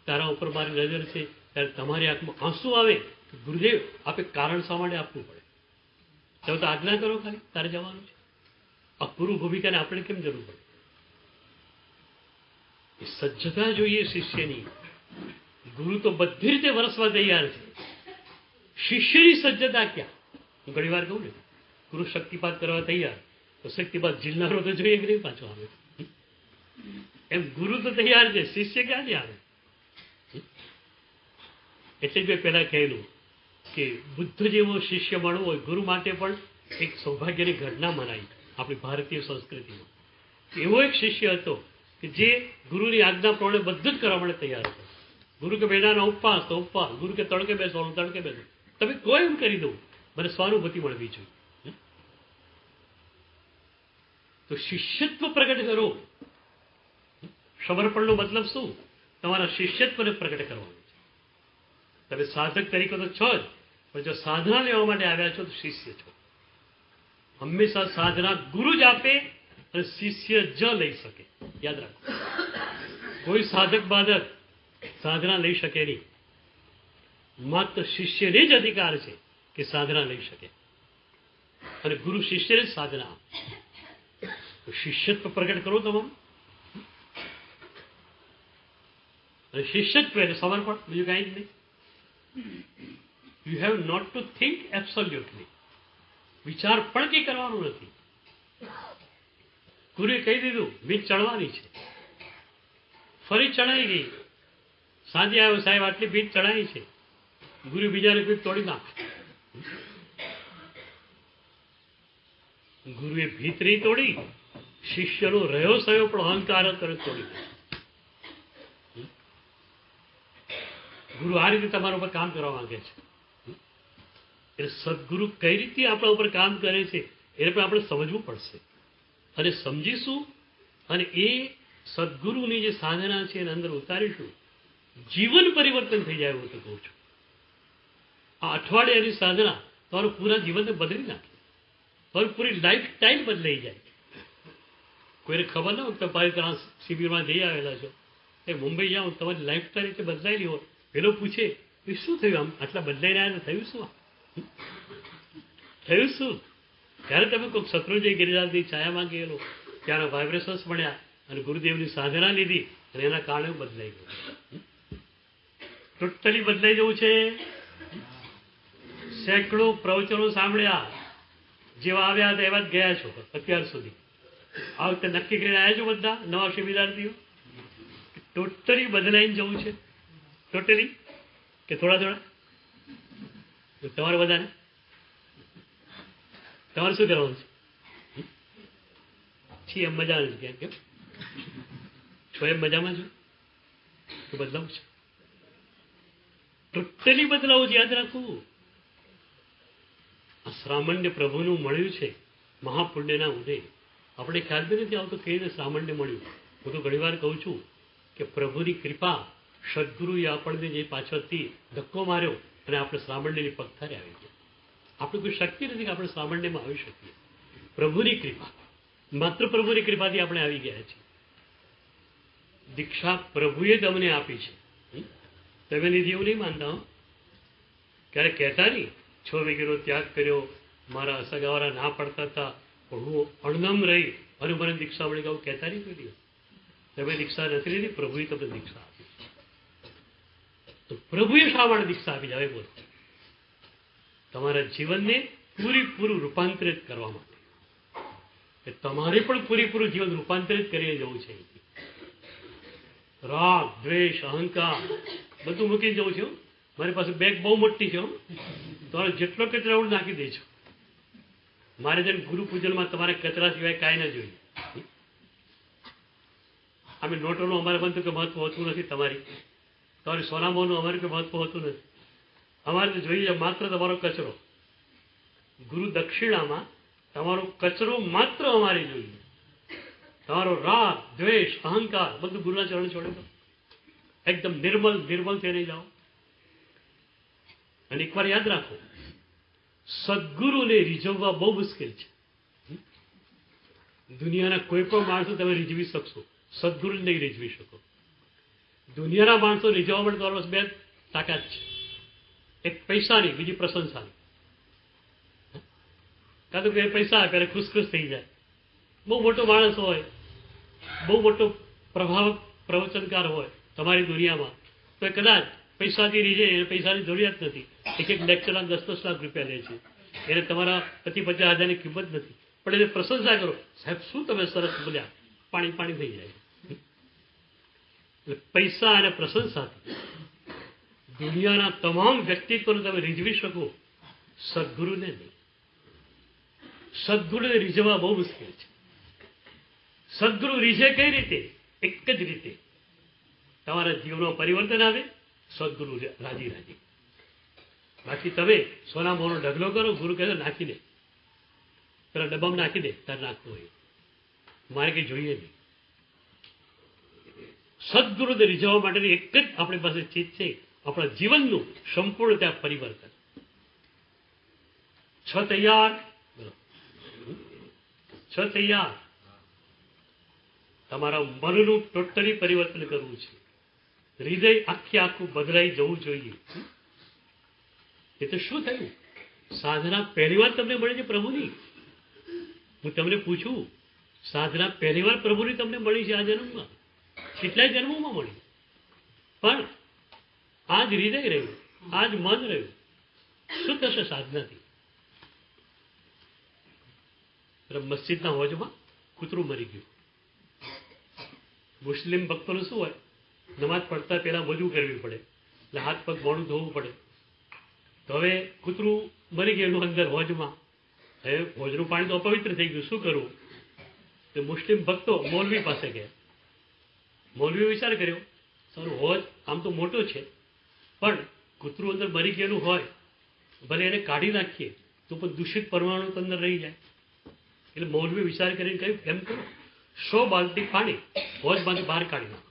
તારા ઉપર મારી નજર છે, ત્યારે તમારી આંખમાં આંસુ આવે, ગુરુદેવ આપે કારણ શા માટે આપવું પડે? તમે તો આજ્ઞા કરો ખાલી, તારે જવાનું છે. આ ગુરુ ભૂમિકાને આપણે કેમ જરૂર પડે? એ સજ્જતા જોઈએ શિષ્યની. ગુરુ તો બધી રીતે વરસવા તૈયાર છે, શિષ્યની સજ્જતા ક્યાં? હું ઘણી વાર કહું ને, ગુરુ શક્તિપાત કરવા તૈયાર, તો શક્તિપાત ઝીલનારો તો જોઈએ કે નહીં પાછો આવે? એમ ગુરુ તો તૈયાર છે, શિષ્ય ક્યાંથી આવે? એટલે જ મેં પહેલા કહેલું કે બુદ્ધ જેવો શિષ્ય મળવો હોય ગુરુ માટે પણ એક સૌભાગ્યની ઘટના મનાઈ આપણી ભારતીય સંસ્કૃતિમાં. એવો એક શિષ્ય હતો કે જે ગુરુની આજ્ઞા પ્રમાણે બધું જ કરવા માટે તૈયાર હતો. ગુરુ કે બેટાનો ઉપવાસ તો ઉપવાસ, ગુરુ કે તડકે બેસવાનું તડકે બેસો, તમે કોઈ એમ કરી દો, મને સ્વાનુભૂતિ મળવી જોઈએ. તો શિષ્યત્વ પ્રગટ કરો. સમર્પણનો મતલબ શું? તમારા શિષ્યત્વને પ્રગટ કરવાનું છે. તમે સાધક તરીકે તો છો જ, પણ જો સાધના લેવા માટે આવ્યા છો તો શિષ્ય છો. હંમેશા સાધના ગુરુ જ આપે અને શિષ્ય જ લઈ શકે. યાદ રાખો, કોઈ સાધક બાધક સાધના લઈ શકે નહીં. માત્ર શિષ્યને જ અધિકાર છે કે સાધના લઈ શકે, અને ગુરુ શિષ્યને જ સાધના આપે. શિષ્યત્વ પ્રગટ કરો તમારું, અને શિષ્યત્વ એટલે સમર્પણ, બીજું કાંઈ જ નહીં. You have not to think absolutely. વિચાર પણ કંઈ કરવાનું નથી. ગુરુએ કહી દીધું ભીત ચડવાની છે, ફરી ચડાઈ ગઈ. સાંજે આવ્યો, સાહેબ આટલી ભીત ચડાઈ છે. ગુરુ બીજાને ભીત તોડી નાખે. ગુરુએ ભીત નહીં તોડી, શિષ્યનો રહ્યો સયો પણ અહંકાર તરત તોડી. ગુરુ આ રીતે તમારા ઉપર કામ કરવા માંગે છે. એટલે સદગુરુ કઈ રીતે આપણા ઉપર કામ કરે છે એને પણ આપણે સમજવું પડશે, અને સમજીશું અને એ સદગુરુની જે સાધના છે એને અંદર ઉતારીશું, જીવન પરિવર્તન થઈ જાય. હું તો કહું છું, આ અઠવાડિયાની સાધના તમારું પૂરા જીવનને બદલી નાખે, તમારી પૂરી લાઈફ ટાઈમ બદલાઈ જાય. કોઈને ખબર ના હોય તમે પારિત્રાણ શિબિરમાં જઈ આવેલા છો, એ મુંબઈ જાઓ, તમારી લાઈફ ટાઈમ રીતે બદલાયેલી હોય. પેલો પૂછે એ શું થયું, આમ આટલા બદલાઈ રહ્યા ને થયું શું? થયું શું? ત્યારે તમે કોઈક શત્રુંજય ગિરિરાજની છાયામાં ગયેલો, ત્યાંના વાઇબ્રેશન્સ મળ્યા અને ગુરુદેવની સાધના લીધી અને એના કારણે બદલાઈ ગયું. ટોટલી બદલાઈ જવું છે. સેંકડો પ્રવચનો સાંભળ્યા, જેવા આવ્યા હતા એવા જ ગયા છો અત્યાર સુધી. આ વખતે નક્કી કરીને આવ્યા છો બધા નવા શિબિરાર્થીઓ, ટોટલી બદલાઈને જવું છે. ટોટલી કે થોડા થોડા? તમારે બધાને તમારે શું કરવાનું છે? એમ મજા નથી ક્યાં? કેમ છો? એમ મજામાં છો તો બદલાવું છે, ટોટલી બદલાવું છે. યાદ રાખવું, આ શ્રામણ્ય પ્રભુનું મળ્યું છે મહાપુણ્યના ઉદય. આપણે ખ્યાલ બી નથી આવતો કઈ રીતે શ્રામણ્ય મળ્યું. હું તો ઘણી વાર કહું છું કે પ્રભુની કૃપા, સદગુરુએ આપણને જે પાછળથી ધક્કો માર્યો અને આપણે શ્રામણ્યની પગથારે આવી ગયા. આપણે કોઈ શક્તિ નથી કે આપણે શ્રામણ્યમાં આવી શકીએ. પ્રભુની કૃપા, માત્ર પ્રભુની કૃપાથી આપણે આવી ગયા છીએ. દીક્ષા પ્રભુએ તમને આપી છે. તમે લીધી એવું નહીં માનતા હો. ક્યારે કહેતા નહીં 6 વીઘેનો ત્યાગ કર્યો, મારા સગાવાળા ના પડતા હતા પણ હું અણનમ રહી અને મને દીક્ષા મળી ગયું, કહેતા નહીં કોઈ દિવસ. તમે દીક્ષા નથી લીધી, પ્રભુએ તમને દીક્ષા આપી. તો પ્રભુએ શા માટે દીક્ષા આપી જાય બોલો? તમારા જીવનને પૂરેપૂરું રૂપાંતરિત કરવા માટે. તમારે પણ પૂરેપૂરું જીવન રૂપાંતરિત કરીને જવું છે. રાગ, દ્વેષ, અહંકાર બધું મૂકી જવું છે. મારી પાસે બેગ બહુ મોટી છે, તમારે જેટલો કચરા હું નાખી દેજો. મારે જેમ ગુરુ પૂજનમાં તમારે કચરા સિવાય કાંઈ ના જોઈએ. અમે નોટોનું અમારે બનતું કે મહત્વ હોતું નથી, તમારી સોનામોનું અમારે કોઈ મહત્વ હોતું નથી. અમારે તો જોઈએ માત્ર તમારો કચરો. ગુરુ દક્ષિણામાં તમારો કચરો માત્ર અમારે જોઈએ. તમારો રાગ, દ્વેષ, અહંકાર બધું ગુરુના ચરણ છોડી દો. એકદમ નિર્મલ થઈને જાઓ. અને એકવાર યાદ રાખો, સદગુરુને રીઝવવા બહુ મુશ્કેલ છે. દુનિયાના કોઈ પણ માણસો તમે રીઝવી શકશો, સદગુરુને નહીં રીઝવી શકો. દુનિયાના માણસો રીઝવવા માટે તમારા પાસે બે તાકાત છે. એક પૈસાની, બીજી પ્રશંસાની. કાં તો કે પૈસા આપે ખુશ થઈ જાય. બહુ મોટો માણસ હોય, બહુ મોટો પ્રવચનકાર હોય તમારી દુનિયામાં, તો કદાચ પૈસાથી રીઝે, એને પૈસાની જરૂરિયાત નથી. એક લેક્ચરના 10-10 લાખ રૂપિયા લે છે. એને તમારા 50,000-50,000ની કિંમત નથી. પણ એને પ્રશંસા કરો, સાહેબ શું તમે સરસ બોલ્યા, પાણી થઈ જાય. એટલે પૈસા અને પ્રશંસાથી દુનિયાના તમામ વ્યક્તિત્વને તમે રીઝવી શકો, સદગુરુને નહીં. સદગુરુને રીઝવવા બહુ મુશ્કેલ છે. સદગુરુ રીઝે કઈ રીતે? એક જ રીતે, તમારા જીવનમાં પરિવર્તન આવે, સદગુરુ રાજી. બાકી તમે સોના મોનો ઢગલો કરો, ગુરુ કહે નાખી દે, પેલા ડબ્બામાં નાખી દે, તારે નાખવું હોય, મારે કંઈ જોઈએ નહીં. સદગુરુને રીઝવવા માટેની એક જ આપણી પાસે ચીજ છે, આપણા જીવનનું સંપૂર્ણ ત્યાં પરિવર્તન. છ તૈયાર. તમારા મનનું ટોટલી પરિવર્તન કરવું છે. હૃદય આખું બદલાઈ જવું જોઈએ. એ તો શું થયું? સાધના પહેલી વાર તમને મળી છે પ્રભુની. હું તમને પૂછું, સાધના પહેલી વાર પ્રભુની તમને મળી છે આ જન્મમાં? કેટલાય જન્મોમાં મળી. પણ આજ હૃદય રહ્યું, આજ મન રહ્યું. શું થશે સાધનાથી? મસ્જિદના હોજમાં કૂતરું મરી ગયું. મુસ્લિમ ભક્તોનું શું હોય, નમાજ પડતા પહેલા વજુ કરવી પડે, એટલે હાથ પગ મોઢું ધોવું પડે. તો હવે કૂતરું મરી ગયેલું અંદર હોજમાં, હવે હોજનું પાણી તો અપવિત્ર થઈ ગયું, શું કરવું? તો મુસ્લિમ ભક્તો મૌલવી પાસે ગયા. મૌલવીએ વિચાર કર્યો, સારું હોજ આમ તો મોટો છે, પણ કૂતરું અંદર મરી ગયેલું હોય, ભલે એને કાઢી નાખીએ તો પણ દૂષિત પરમાણુ અંદર રહી જાય. એટલે મૌલવી વિચાર કરીને કહ્યું, એમ કરો 100 બાલટી પાણી હોજમાંથી બહાર કાઢી નાખો.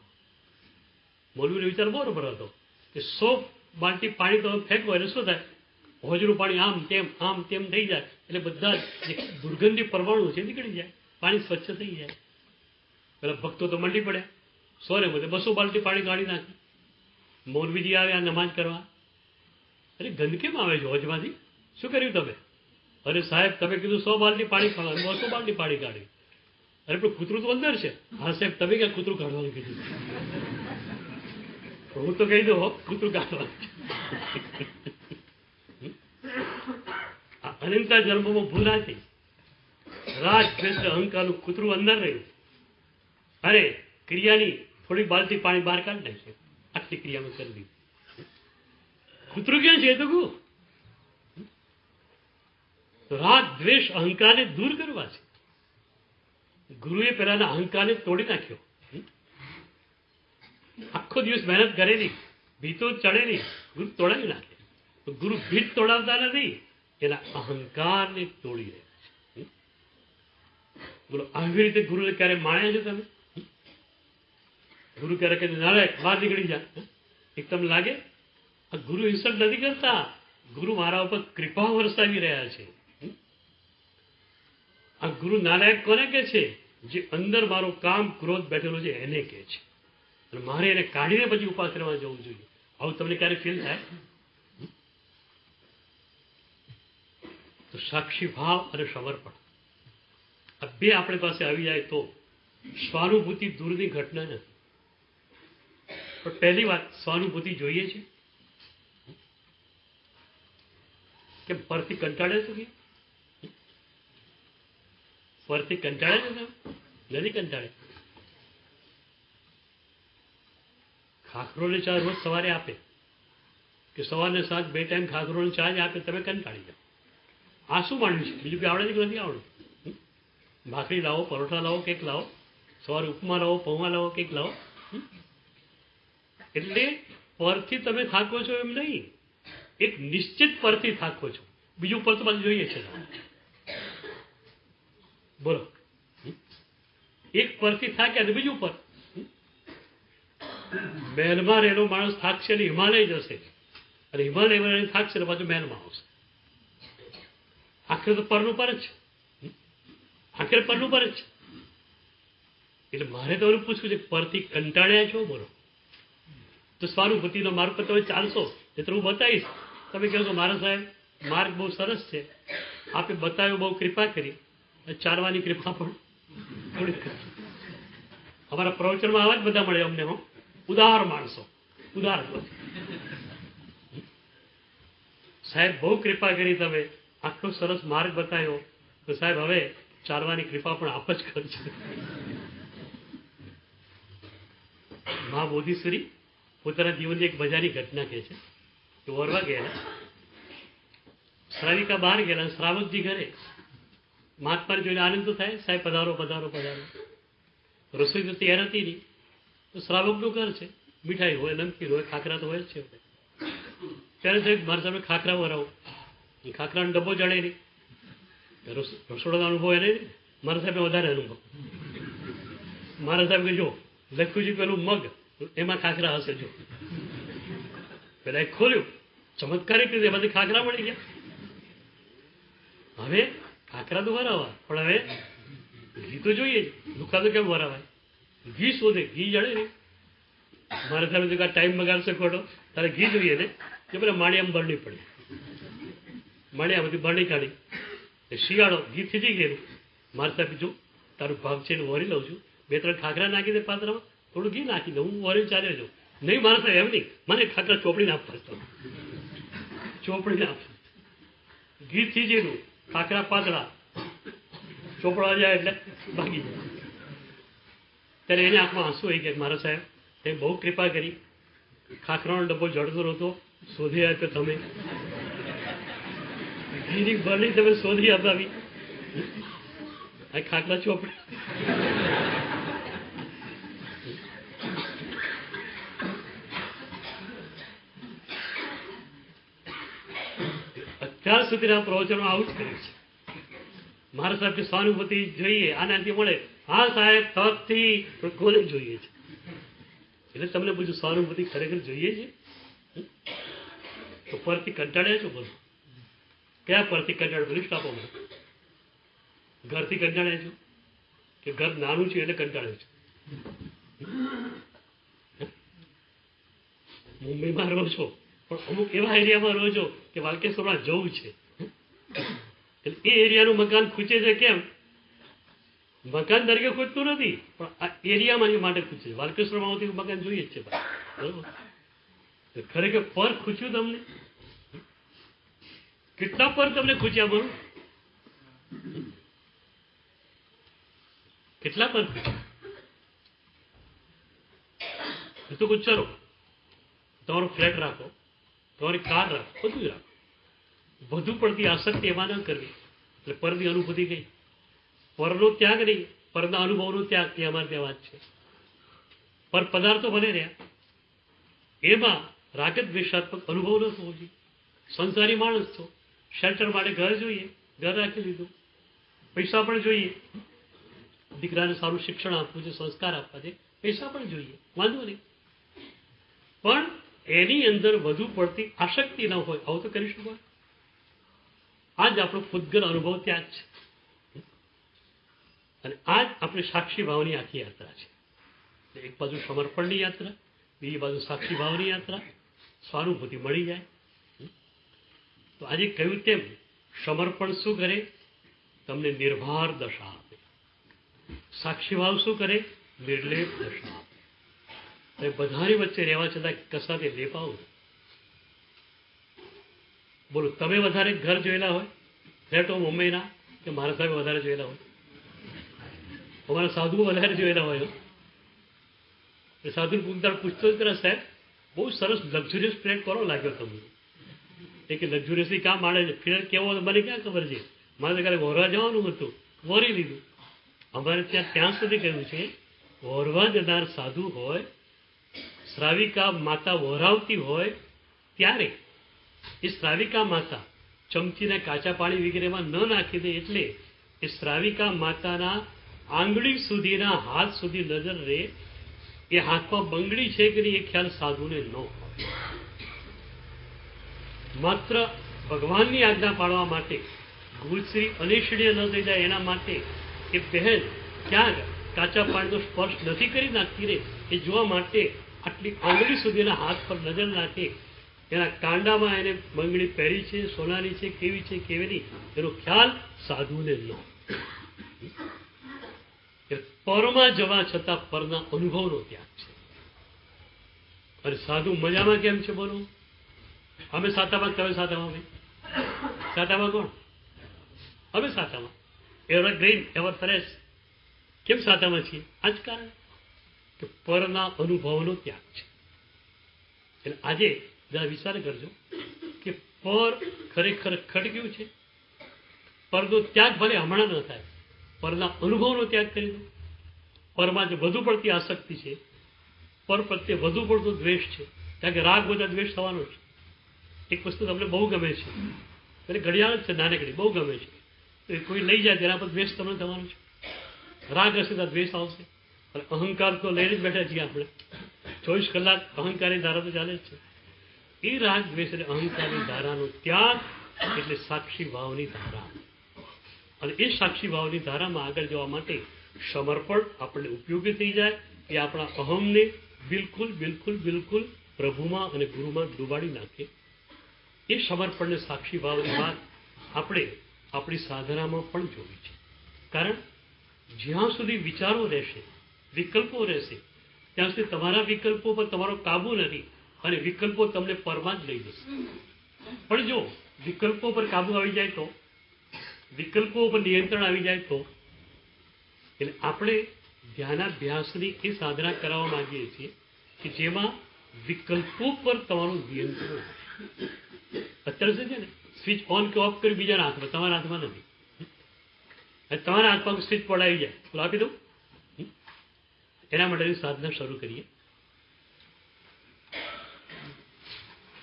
મૌલવીનો વિચાર બરોબર હતો કે 100 બાલટી પાણી તો ફેંકવો એટલે શું થાય? હોજનું પાણી આમ તેમ થઈ જાય, એટલે બધા જે દુર્ગંધી પરમાણુ છે નીકળી જાય, પાણી સ્વચ્છ થઈ જાય. પેલા ભક્તો તો મંડી પડ્યા, 100 ને બધે 200 બાલટી પાણી કાઢી નાખી. મૌલવીજી આવ્યા નમાજ કરવા. અરે ગંદ કેમ આવે છે હોજમાંથી? શું કર્યું તમે? અરે સાહેબ તમે કીધું 100 બાલટી પાણી કાઢો, 200 બાલટી પાણી કાઢી. અરે પણ કૂતરું તો અંદર છે. હા સાહેબ તમે ક્યાં કૂતરું કાઢવાનું કીધું? હું તો કહી દઉં કૂતરું કાઢવાનું. અનંતા જન્મમાં ભૂલા થઈ, રાજ દ્વેષ અહંકારનું કૂતરું અંદર રહ્યું. અરે ક્રિયાની થોડી બાલટી પાણી બહાર કાઢી નાખે, આટલી ક્રિયામાં કરી દીધી. કૂતરું ક્યાં છે? તો કહું, રાગ દ્વેષ અહંકારને દૂર કરવા છે. ગુરુએ પેલાના અહંકારને તોડી નાખ્યો. આખો દિવસ મહેનત કરેલી, ભીતો ચડેલી, ગુરુ તોડાવી નાખે. તો ગુરુ ભીત તોડાવતા નથી, એના અહંકારને તોડી રહ્યા છે. બોલો, આવી રીતે ગુરુને ક્યારે માણ્યા છે તમે? ગુરુ ક્યારે કહે નારાયક બહાર નીકળી જા, એક તમને લાગે? આ ગુરુ ઇન્સલ્ટ નથી કરતા, ગુરુ મારા ઉપર કૃપા વરસાવી રહ્યા છે. આ ગુરુ નાલાયક કોને કે છે? જે અંદર મારો કામ ક્રોધ બેઠેલો છે એને કે છે. અને મારે એને કાઢીને પછી ઉપાસનામાં જવું જોઈએ. આવું તમને ક્યારે ફીલ થાય? તો સાક્ષી ભાવ અને સમર્પણ આ બે આપણી પાસે આવી જાય તો સ્વાનુભૂતિ દૂરની ઘટના નથી. પણ પહેલી વાત, સ્વાનુભૂતિ જોઈએ છે કે પરથી કંટાળે છે? પરથી કંટાળે છે? નથી કંટાળે. ખાખરો ને ચા રોજ સવારે આપે કે સવારને સાંજ 2 ટાઈમ ખાખરો ને ચા જ આપે, તમે કંટાળી જાઓ. આ શું માન્યું છે? બીજું કંઈ આવડે છે કે નથી આવડતું? ભાખરી લાવો, પરોઠા લાવો, કેક લાવો, સવારે ઉપમા લાવો, પૌવા લાવો, કેક લાવો. એટલે પરથી તમે થાકો છો એમ નહીં, એક નિશ્ચિત પરથી થાકો છો. બીજું પર તો પાછું જોઈએ છે. બોલો, એક પરથી થાક્યા તો બીજું પર. મહેલમાં રહેલો માણસ થાકશે ને હિમાલય જશે, અને હિમાલય થાકશે ને પાછું મહેલમાં આવશે. આખરે તો પરનું પર જ છે. આખરે પરનું પર જ છે. એટલે મારે તો એવું પૂછવું છે, પરથી કંટાળ્યા છો? બોલો. તો સ્વાનુભૂતિનો માર્ગ પર તમે ચાલશો એ તો હું બતાવીશ. તમે કહો છો મારા સાહેબ માર્ગ બહુ સરસ છે, આપે બતાવ્યો, બહુ કૃપા કરી, ચાલવાની કૃપા પણ થોડી કરી. અમારા પ્રવચનમાં આવા જ બધા મળે અમને. ઉદાર માણસો, ઉદાર. સાહેબ બહુ કૃપા કરી, તમે આટલો સરસ માર્ગ બતાવ્યો, તો સાહેબ હવે ચાલવાની કૃપા પણ આપ જ કરજો. મા બોધિશ્વરી પોતાના જીવનની એક મજાની ઘટના કહે છે કે ઓરવા ગયેલા, શ્રાવિકા બહાર ગયેલા, શ્રાવકજી ઘરે. મહાત્માને જોઈને આનંદ તો થાય, સાહેબ પધારો પધારો પધારો. રસોઈ તો તૈયાર હતી નહીં. તો શ્રાવકનું ઘર છે, મીઠાઈ હોય, નમકીન હોય, ખાખરા તો હોય જ છે. ત્યારે સાહેબ મારા સામે ખાખરા વરાવો, એ ખાખરાનો ડબ્બો જડે નહીં. રસોડાનો અનુભવ એને નહીં, મારા સાહેબે વધારે અનુભવ. મારા સાહેબ કે જો લખ્યું છે પેલું મગ, એમાં ખાખરા હશે. જો પેલા એક ખોલ્યું, ચમત્કારિક રીતે એમાંથી ખાખરા મળી ગયા. હવે ખાખરા તો વરાવા, પણ હવે ઘી તો જોઈએ. દુખા તો કેમ વરાવાય? ઘી શોધે, ઘી જડે ને. મારા સાહેબ જો ટાઈમ બગાડશે ખોટો, તારે ઘી જોઈએ ને, કે પેલા માળિયામાં બરણી પડી. માળિયામાંથી બરણી કાઢી, શિયાળો ઘી થીજી ગયેલું. મારા સાહેબ જો તારું ભાગ છે એને વરી લઉં છું, 2-3 ખાખરા નાખી દે પાત્રમાં, થોડું ઘી નાખી દે, હું વરી ચાલ્યો જાઉં. નહીં મારા સાહેબ એમ નહીં, મને ખાખરા ચોપડીને આપવા, ચોપડીને આપ. ઘી થીજેલું, ખાખરા પાતળા, ચોપડા જાય એટલે ભાગી જાય. ત્યારે એને આંખમાં આંસુ આવી ગયા, મારા સાહેબ તે બહુ કૃપા કરી, ખાખરાનો ડબ્બો જડતો નહોતો, શોધી આપ્યો તમે. ઘીની બરણી તમે શોધી અપાવી, આ ખાખરા ચોપડી. અત્યાર સુધીના પ્રવચનો આવું જ કર્યું છે. મારા સાહેબ કે સ્વાનુભૂતિ જોઈએ, આનાથી મળે. હા સાહેબ, તકથી કોને જોઈએ છે? એટલે તમને પૂછું, સ્વાનુભૂતિ ખરેખર જોઈએ છે? તો પરથી કંટાળ્યા છો? બોલો, ક્યાં પરથી કંટાળ્યો? લિસ્ટ આપો મને. ઘરથી કંટાળ્યા છો કે ઘર નાનું છે એટલે કંટાળ્યો છો? મુંબઈમાં રહો છો, પણ અમુક એવા એરિયામાં રહો છો કે વાલકેશ્વરમાં જવું છે, એટલે એ એરિયાનું મકાન ખૂચે છે. કેમ? મકાન તરીકે ખૂચતું નથી, પણ આ એરિયામાં એ માટે ખૂચે છે. વાલકેશ્વરમાં આવતી મકાન જોઈએ જ છે. બરોબર? ખરેખર પર ખૂચ્યું તમને? કેટલા પર તમને ખૂચ્યા? બોલો, કેટલા પર ખૂચ્યા? તો ગુચ્ચારો, તમારો ફ્લેટ રાખો, તમારી કાર રાખો, બધું જ રાખો. વધુ પડતી આસક્તિ એમાં ન કરવી. એટલે પરની અનુભૂતિ ગઈ. પરનો ત્યાગ નહીં, પરના અનુભવનો ત્યાગ, એ અમારે ત્યાં વાત છે. પર પદાર્થો ભલે રહ્યા, એમાં રાગત દ્વેષાત્મક અનુભવ ન થવો જોઈએ. સંસારી માણસ છો, શેલ્ટર માટે ઘર જોઈએ, ઘર રાખી લીધું. પૈસા પણ જોઈએ, દીકરાને સારું શિક્ષણ આપવું છે, સંસ્કાર આપવા છે, પૈસા પણ જોઈએ, વાંધો નહીં. પણ એની અંદર વધુ પડતી આસક્તિ ન હોય, આવું તો કરી શકો. આ જ આપણો ખુદગલ અનુભવ ત્યાં જ છે. અને આ જ આપણી સાક્ષી ભાવની આખી યાત્રા છે. એક બાજુ સમર્પણની યાત્રા, બીજી બાજુ સાક્ષી ભાવની યાત્રા, સ્વાનુભૂતિ મળી જાય. તો આજે કહ્યું તેમ સમર્પણ શું કરે? તમને નિર્ભાર દશા આપે. સાક્ષી ભાવ શું કરે? નિર્લેપ દશા આપે. એ બધાની વચ્ચે રહેવા છતાં કશાથી લેપાવ. બોલો, તમે વધારે ઘર જોયેલા હોય ફ્લેટો મુંબઈના કે મારા સાહેબ વધારે જોયેલા હોય? અમારા સાધુ વધારે જોયેલા હોય. એ સાધુ પૂછતો જ ખરા, સાહેબ બહુ સરસ લક્ઝુરિયસ ફ્લેટ કરો લાગ્યો તમને. એ કે લક્ઝુરિયસલી કામ માણે છે, ફ્લેટ કેવો મને ક્યાં ખબર છે, મારે તો કાલે વોરવા જવાનું હતું, વોરી લીધું. અમારે ત્યાં સુધી કહ્યું છે, વોરવા જનાર સાધુ હોય, શ્રાવિકા માતા વોરાવતી હોય ત્યારે એ શ્રાવિકા માતા ચમચીને કાચા પાણી વગેરેમાં ન નાખી દે, એટલે એ શ્રાવિકા માતાના આંગળી સુધીના હાથ સુધી નજર રહે. એ હાથમાં બંગડી છે કે નહીં એ ખ્યાલ સાધુને ન હોય. માત્ર ભગવાનની આજ્ઞા પાડવા માટે, ગુરુશ્રી અનિષ્ઠીય ન થઈ જાય એના માટે એ બહેન ક્યાં કાચા પાણીનો સ્પર્શ નથી કરી નાખતી રે, એ જોવા માટે આટલી આંગળી સુધીના હાથ પર નજર નાખે. એના કાંડામાં એને બંગડી પહેરી છે, સોનાની છે, કેવી છે કેવી નહીં, એનો ખ્યાલ સાધુને ન. પરમાં જવા છતાં પરના અનુભવનો ત્યાગ છે. અને સાધુ મજામાં કેમ છે બોલો? અમે સાતામાં, તમે સાતામાં? ભાઈ સાતામાં કોણ? અમે સાતામાં. Evergreen, ever fresh. કેમ સાતામાં છીએ? આ જ કારણ કે પરના અનુભવનો ત્યાગ છે. એટલે આજે જરા વિચાર કરજો કે પર ખરેખર ખટક્યું છે. પરનો ત્યાગ ભલે હમણાં ન થાય, પરના અનુભવનો ત્યાગ કરી દો. પરમાં જે વધુ પડતી આસક્તિ છે, પર પ્રત્યે વધુ પડતો દ્વેષ છે, કારણ કે રાગ બધા દ્વેષ થવાનો છે. એક વસ્તુ તમને બહુ ગમે છે, એટલે ઘડિયાળ જ છે નાનકડી, બહુ ગમે છે, તો એ કોઈ લઈ જાય તેના પર દ્વેષ તમને થવાનો છે. રાગ હશે તો દ્વેષ આવશે. અને અહંકાર તો લઈને જ બેઠા છીએ આપણે. 24 કલાક અહંકારની ધારા તો ચાલે જ છે. એ રાગ દ્વેષ અને અહંકારની ધારાનો ત્યાગ એટલે સાક્ષી ભાવની ધારા. અને એ સાક્ષી ભાવની ધારામાં આગળ જવા માટે સમર્પણ આપણને ઉપયોગી થઈ જાય. એ આપણા અહમને બિલકુલ બિલકુલ બિલકુલ પ્રભુમાં અને ગુરુમાં ડૂબાડી નાખે. એ સમર્પણને સાક્ષી ભાવની વાત આપણે આપણી સાધનામાં પણ જોવી છે. કારણ જ્યાં સુધી વિચારો રહેશે, વિકલ્પો રહેશે, ત્યાં સુધી તમારા વિકલ્પો પર તમારો કાબુ નથી અને વિકલ્પો તમને પરમાં જ લઈ જશે. પણ જો વિકલ્પો પર કાબુ આવી જાય તો, વિકલ્પો પર નિયંત્રણ આવી જાય તો, એટલે આપણે ધ્યાનાભ્યાસની એ સાધના કરાવવા માંગીએ છીએ કે જેમાં વિકલ્પો પર તમારું નિયંત્રણ. અત્યારે છે ને સ્વિચ ઓન કે ઓફ કરી બીજાના હાથમાં, તમારા હાથમાં નથી. તમારા હાથમાં સ્વિચ બોર્ડ આવી જાય, તો આપી દઉં. એના માટેની સાધના શરૂ કરીએ.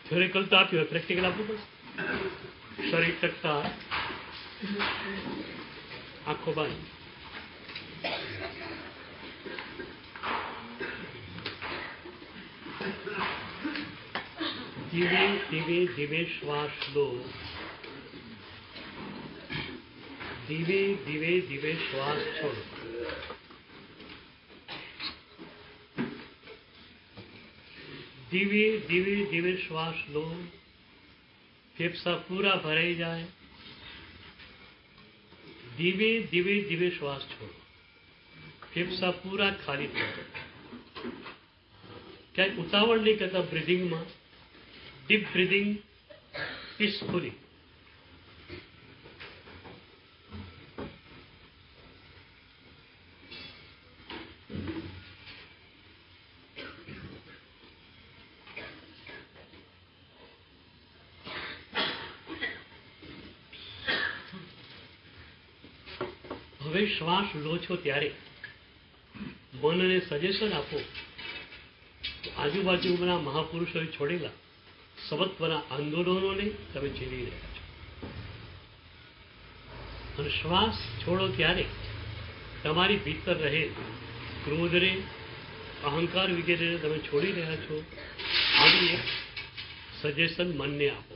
થિયોરિકલ તો આપ્યું હોય, પ્રેક્ટિકલ આપવું પડશે. શરીર ટકતા, આંખો બંધ, ધીમે ધીમે ધીમે શ્વાસ લો. ધીમે ધીમે ધીમે શ્વાસ છોડો. ધીમે ધીમે ધીમે શ્વાસ લો. ફેફસા પૂરા ભરાઈ જાય. ધીમે ધીમે ધીમે શ્વાસ છોડો. ફેફસા પૂરા ખાલી થઈ જાય. ક્યાંય ઉતાવળ નહીં કરતા બ્રિધિંગમાં. Deep breathing, peacefully. હવે શ્વાસ લો છો ત્યારે મનને સજેશન આપો. આજુબાજુના મહાપુરુષોએ છોડેલા સમત્વના આંદોલનોને તમે ઝીલી રહ્યા છો. અને શ્વાસ છોડો ત્યારે તમારી ભીતર રહે ક્રોધને, અહંકાર વગેરેને તમે છોડી રહ્યા છો. આવી એક સજેશન મનને આપો.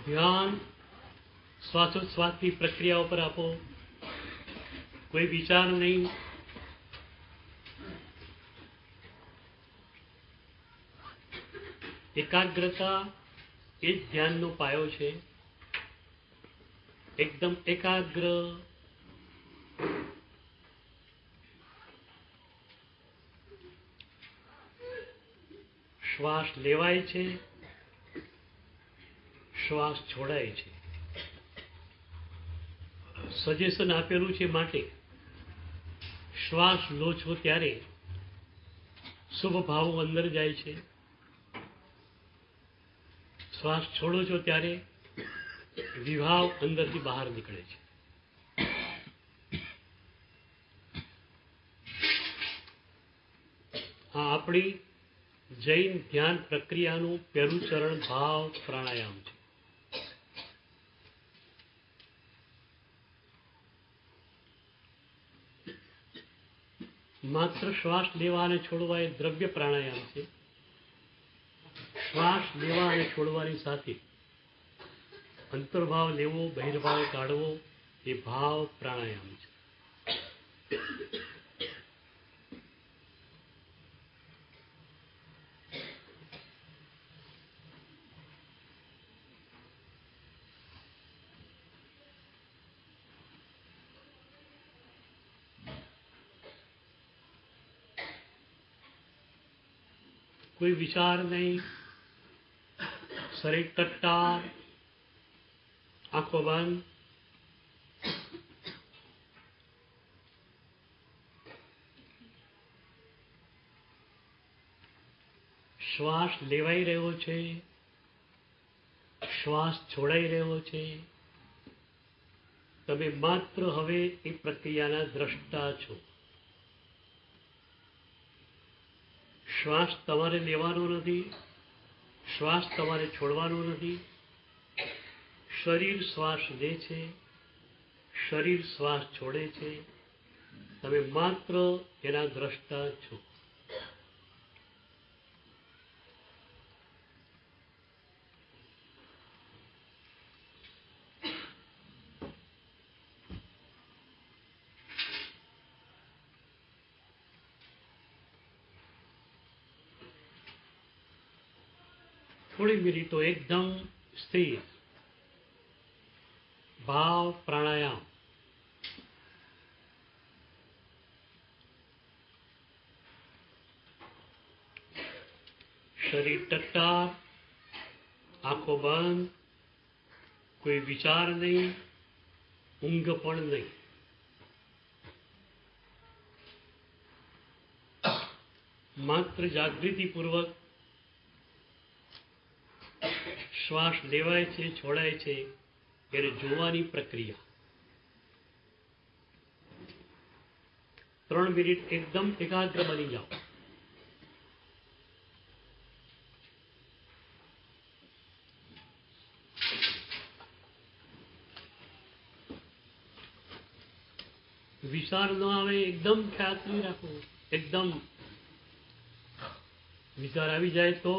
ધ્યાન શ્વાસોચ્છ્વાસની પ્રક્રિયાઓ પર આપો, કોઈ વિચાર નહીં. એકાગ્રતા એ જ ધ્યાનનો પાયો છે. એકદમ એકાગ્ર, શ્વાસ લેવાય છે, શ્વાસ છોડાય છે. સજેશન આપેલું છે માટે શ્વાસ લો છો ત્યારે શુભ ભાવો અંદર જાય છે, શ્વાસ છોડો છો ત્યારે વિભાવ અંદરથી બહાર નીકળે છે. આ આપણી જૈન ધ્યાન પ્રક્રિયાનું પહેલું ચરણ ભાવ પ્રાણાયામ છે. માત્ર શ્વાસ લેવા અને છોડવા એ દ્રવ્ય પ્રાણાયામ છે. શ્વાસ લેવા અને છોડવાની સાથે અંતર્ભાવ લેવો, બહિર્ભાવ કાઢવો એ ભાવ પ્રાણાયામ છે. કોઈ વિચાર નહીં, શરીર ટટ્ટાર, આંખો બંધ. શ્વાસ લેવાઈ રહ્યો છે, શ્વાસ છોડાઈ રહ્યો છે. તમે માત્ર હવે એ પ્રક્રિયાના દ્રષ્ટા છો. શ્વાસ તમારે લેવાનો નથી, શ્વાસ તમારે છોડવાનો નથી. શરીર શ્વાસ લે છે, શરીર શ્વાસ છોડે છે. તમે માત્ર એના દ્રષ્ટા છો. થોડી મિનિટો એકદમ સ્થિર ભાવ પ્રાણાયામ. શરીર ટટ્ટાર, આંખો બંધ, કોઈ વિચાર નહીં, ઊંઘ પણ નહીં. માત્ર જાગૃતિપૂર્વક શ્વાસ લેવાય છે, છોડાય છે એને જોવાની પ્રક્રિયા. 3 મિનિટ એકદમ એકાગ્ર બની જાઓ. વિચાર ન આવે, એકદમ ખાતરી રાખો. એકદમ વિચાર આવી જાય તો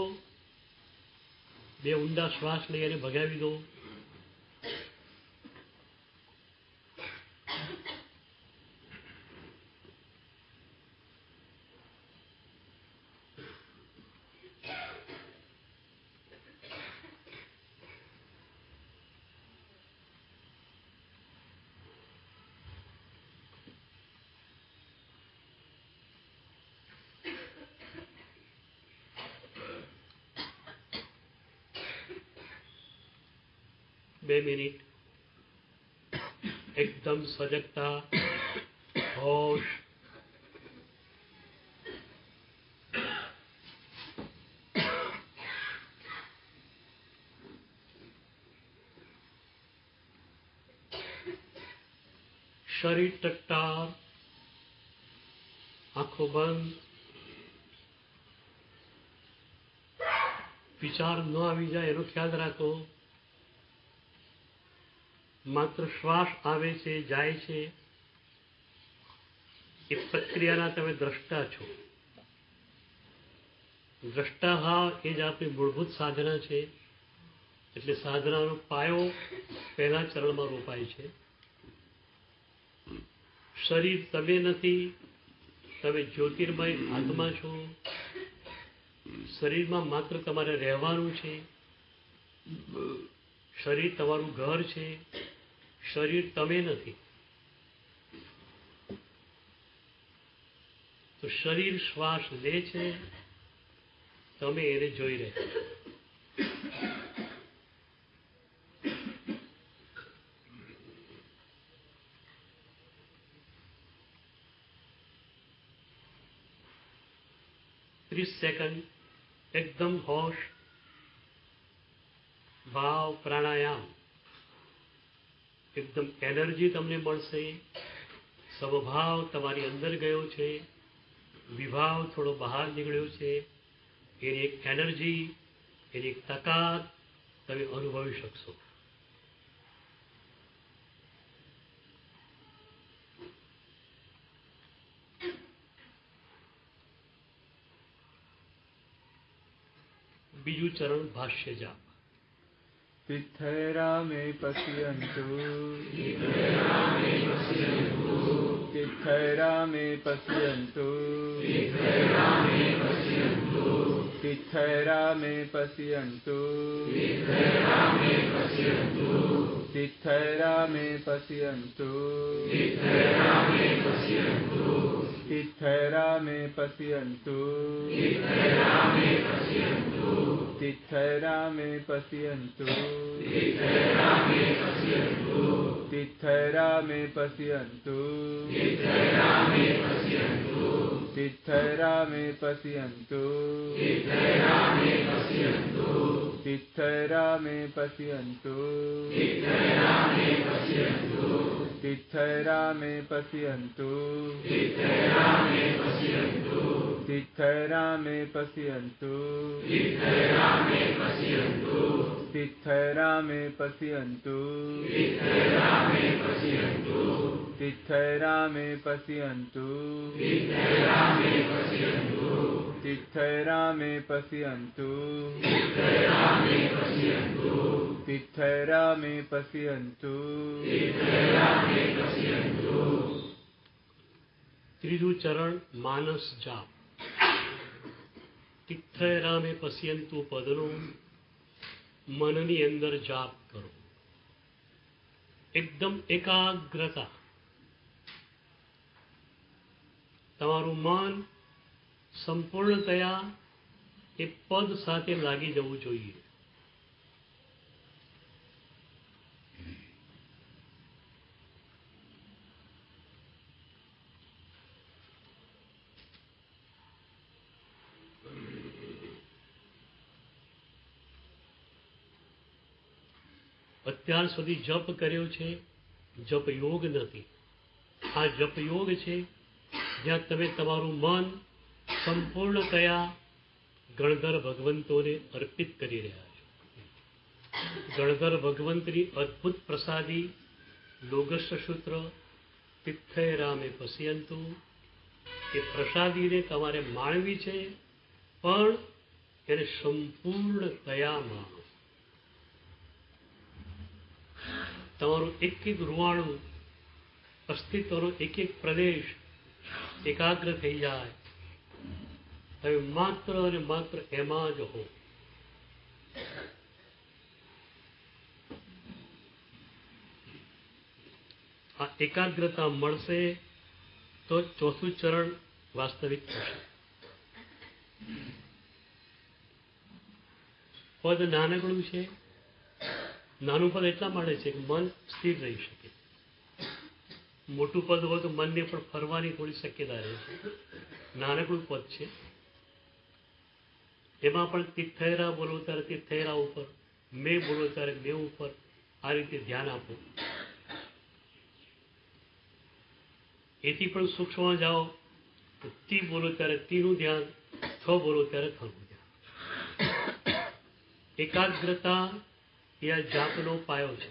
2 ઊંડા શ્વાસ લઈ અને ભગાવી દો. બે મિનિટ એકદમ સજગતા, હોશ. શરીર ટટ્ટાર, આંખો બંધ. વિચાર ન આવી જાય એનો ખ્યાલ રાખો. માત્ર શ્વાસ આવે છે, જાય છે એ પ્રક્રિયાના તમે દ્રષ્ટા છો. દ્રષ્ટાભાવ એ જ આપણી મૂળભૂત સાધના છે. એટલે સાધનાનો પાયો પહેલા ચરણમાં રોપાય છે. શરીર તમે નથી, તમે જ્યોતિર્મય આત્મા છો. શરીરમાં માત્ર તમારે રહેવાનું છે. શરીર તમારું ઘર છે. શરીર તમે નથી. તો શરીર શ્વાસ લે છે, તમે એને જોઈ રહ્યા છો. સેકન્ડ એકદમ હોશ, ભાવ, પ્રાણાયામ, એકદમ એનર્જી તમને મળશે. સમભાવ તમારી અંદર ગયો છે, વિભાવ થોડો બહાર નીકળ્યો છે. એની એક એનર્જી, એની એક તાકાત તમે અનુભવી શકશો. બીજું ચરણ ભાષ્ય જાપ. તિથૈરા મે પશ્યન્તુ, તિથૈરા મે પશ્યન્તુ, તિથૈરા મે પશ્યન્તુ, તિથૈરા મે પશ્યન્તુ, તિથૈરા મે પશ્યન્તુ, તિથૈરા મે પશ્યન્તુ, તિથૈરા મે પશ્યન્તુ, તિથૈરા મે પશ્યન્તુ, તિથૈરા મે પશ્યન્તુ, તિથૈરા મે પશ્યન્તુ, તિથૈરા મે પશ્યન્તુ, તિથૈરા મે પશ્યન્તુ, તિથૈરા મે પશ્યન્તુ, તિથૈરા મે પશ્યન્તુ, તિથૈરા મે પશ્યન્તુ. ત્રીજું ચરણ માનસ જાપ. તિથૈરા મે પશ્યન્તુ પદનો મનની અંદર જાપ કરો. એકદમ એકાગ્રતા. તમારું મન સંપૂર્ણતયા એ પદ સાથે લાગી જવું જોઈએ. અત્યાર સુધી જપ કર્યો છે, જપ યોગ નથી. આ જપ યોગ છે જ્યાં તમે તમારું મન સંપૂર્ણતયા ગણધર ભગવંતોને અર્પિત કરી રહ્યા છો. ગણધર ભગવંતની અદ્ભુત પ્રસાદી લોગસ્ય સૂત્ર તિથૈરા મે પશ્યન્તુ, એ પ્રસાદીને તમારે માણવી છે, પણ એને સંપૂર્ણતયા માણો. તમારું એક એક રૂવાણું, અસ્તિત્વનો એક એક પ્રદેશ એકાગ્ર થઈ જાય. તમે માત્ર અને માત્ર એમાં જ હો. આ એકાગ્રતા મળશે તો ચોથું ચરણ વાસ્તવિક થશે. પદ નાનકડું છે. નાનું પદ એટલા માટે છે કે મન સ્થિર રહી શકે. મોટું પદ હોય તો મનને પણ ફરવાની થોડી શક્યતા રહે છે. નાનકડું પદ છે. એમાં પણ તિથૈરા બોલો ત્યારે તિથૈરા ઉપર, મેં બોલો ત્યારે મેં ઉપર, આ રીતે ધ્યાન આપો. એથી પણ સૂક્ષ્મ જાઓ તો તી બોલો ત્યારે તીનું ધ્યાન, થ બોલો ત્યારે થનું ધ્યાન. એકાગ્રતા એ આ જાપનો પાયો છે.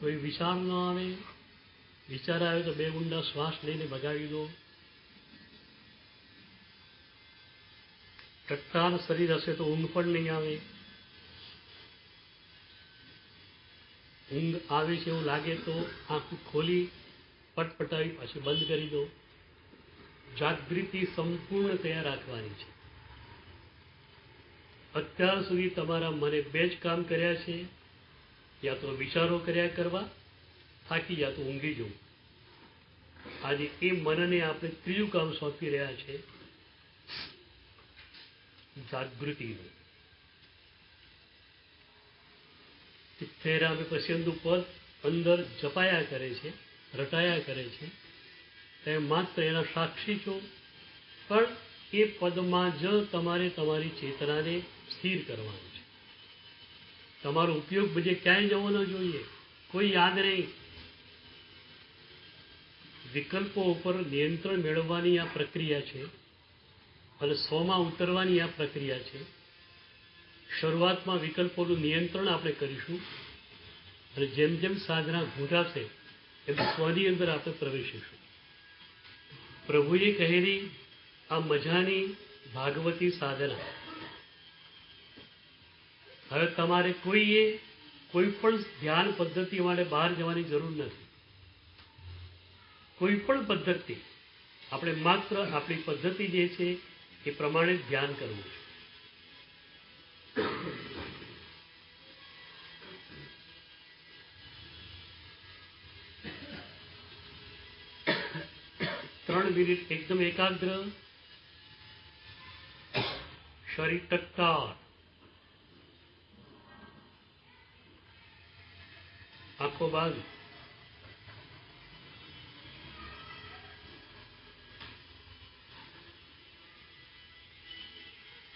કોઈ વિચાર ન આવે. વિચાર આવે તો 2 ઊંડા શ્વાસ લઈને ભગાવી દો. ટટ્ટાર શરીર હશે તો ઊંઘ પણ નહીં આવે. ઊંઘ આવે છે એવું લાગે તો આંખ ખોલી પટપટાવી પાછી બંધ કરી દો. જાગૃતિ સંપૂર્ણતયા રાખવાની છે. અત્યાર સુધી તમારા મને 2 જ કામ કર્યા છે, યા તો વિચારો કર્યા કરવા, થાકી યા તો ઊંઘી જવું. આજે એ મનને આપણે 3જું કામ સોંપી રહ્યા છે, જાગૃતિનું. તિથૈરામે પશ્યંતુ પદ અંદર જપાયા કરે છે, રટાયા કરે છે. તમે માત્ર એના સાક્ષી છો, પણ એ પદમાં જ તમારે તમારી ચેતનાને સ્થિર કરવાનું છે. તમારો ઉપયોગ બીજે ક્યાંય જવો ન જોઈએ. કોઈ યાદ નહીં. વિકલ્પો ઉપર નિયંત્રણ મેળવવાની આ પ્રક્રિયા છે અને 100માં ઉતરવાની આ પ્રક્રિયા છે. શરૂઆતમાં વિકલ્પોનું નિયંત્રણ આપણે કરીશું અને જેમ જેમ સાધના ઘૂંટાશે એમ સ્વની અંદર આપણે પ્રવેશીશું. પ્રભુએ કહેલી આ મજાની ભાગવતી સાધના હવે તમારે કોઈ પણ ધ્યાન પદ્ધતિ માટે બહાર જવાની જરૂર નથી. કોઈ પણ પદ્ધતિ આપણે માત્ર આપણી પદ્ધતિ જે છે એ પ્રમાણે ધ્યાન કરવું છે. ત્રણ મિનિટ એકદમ એકાગ્ર, શરીર ટટ્ટાર, આંખો બંધ.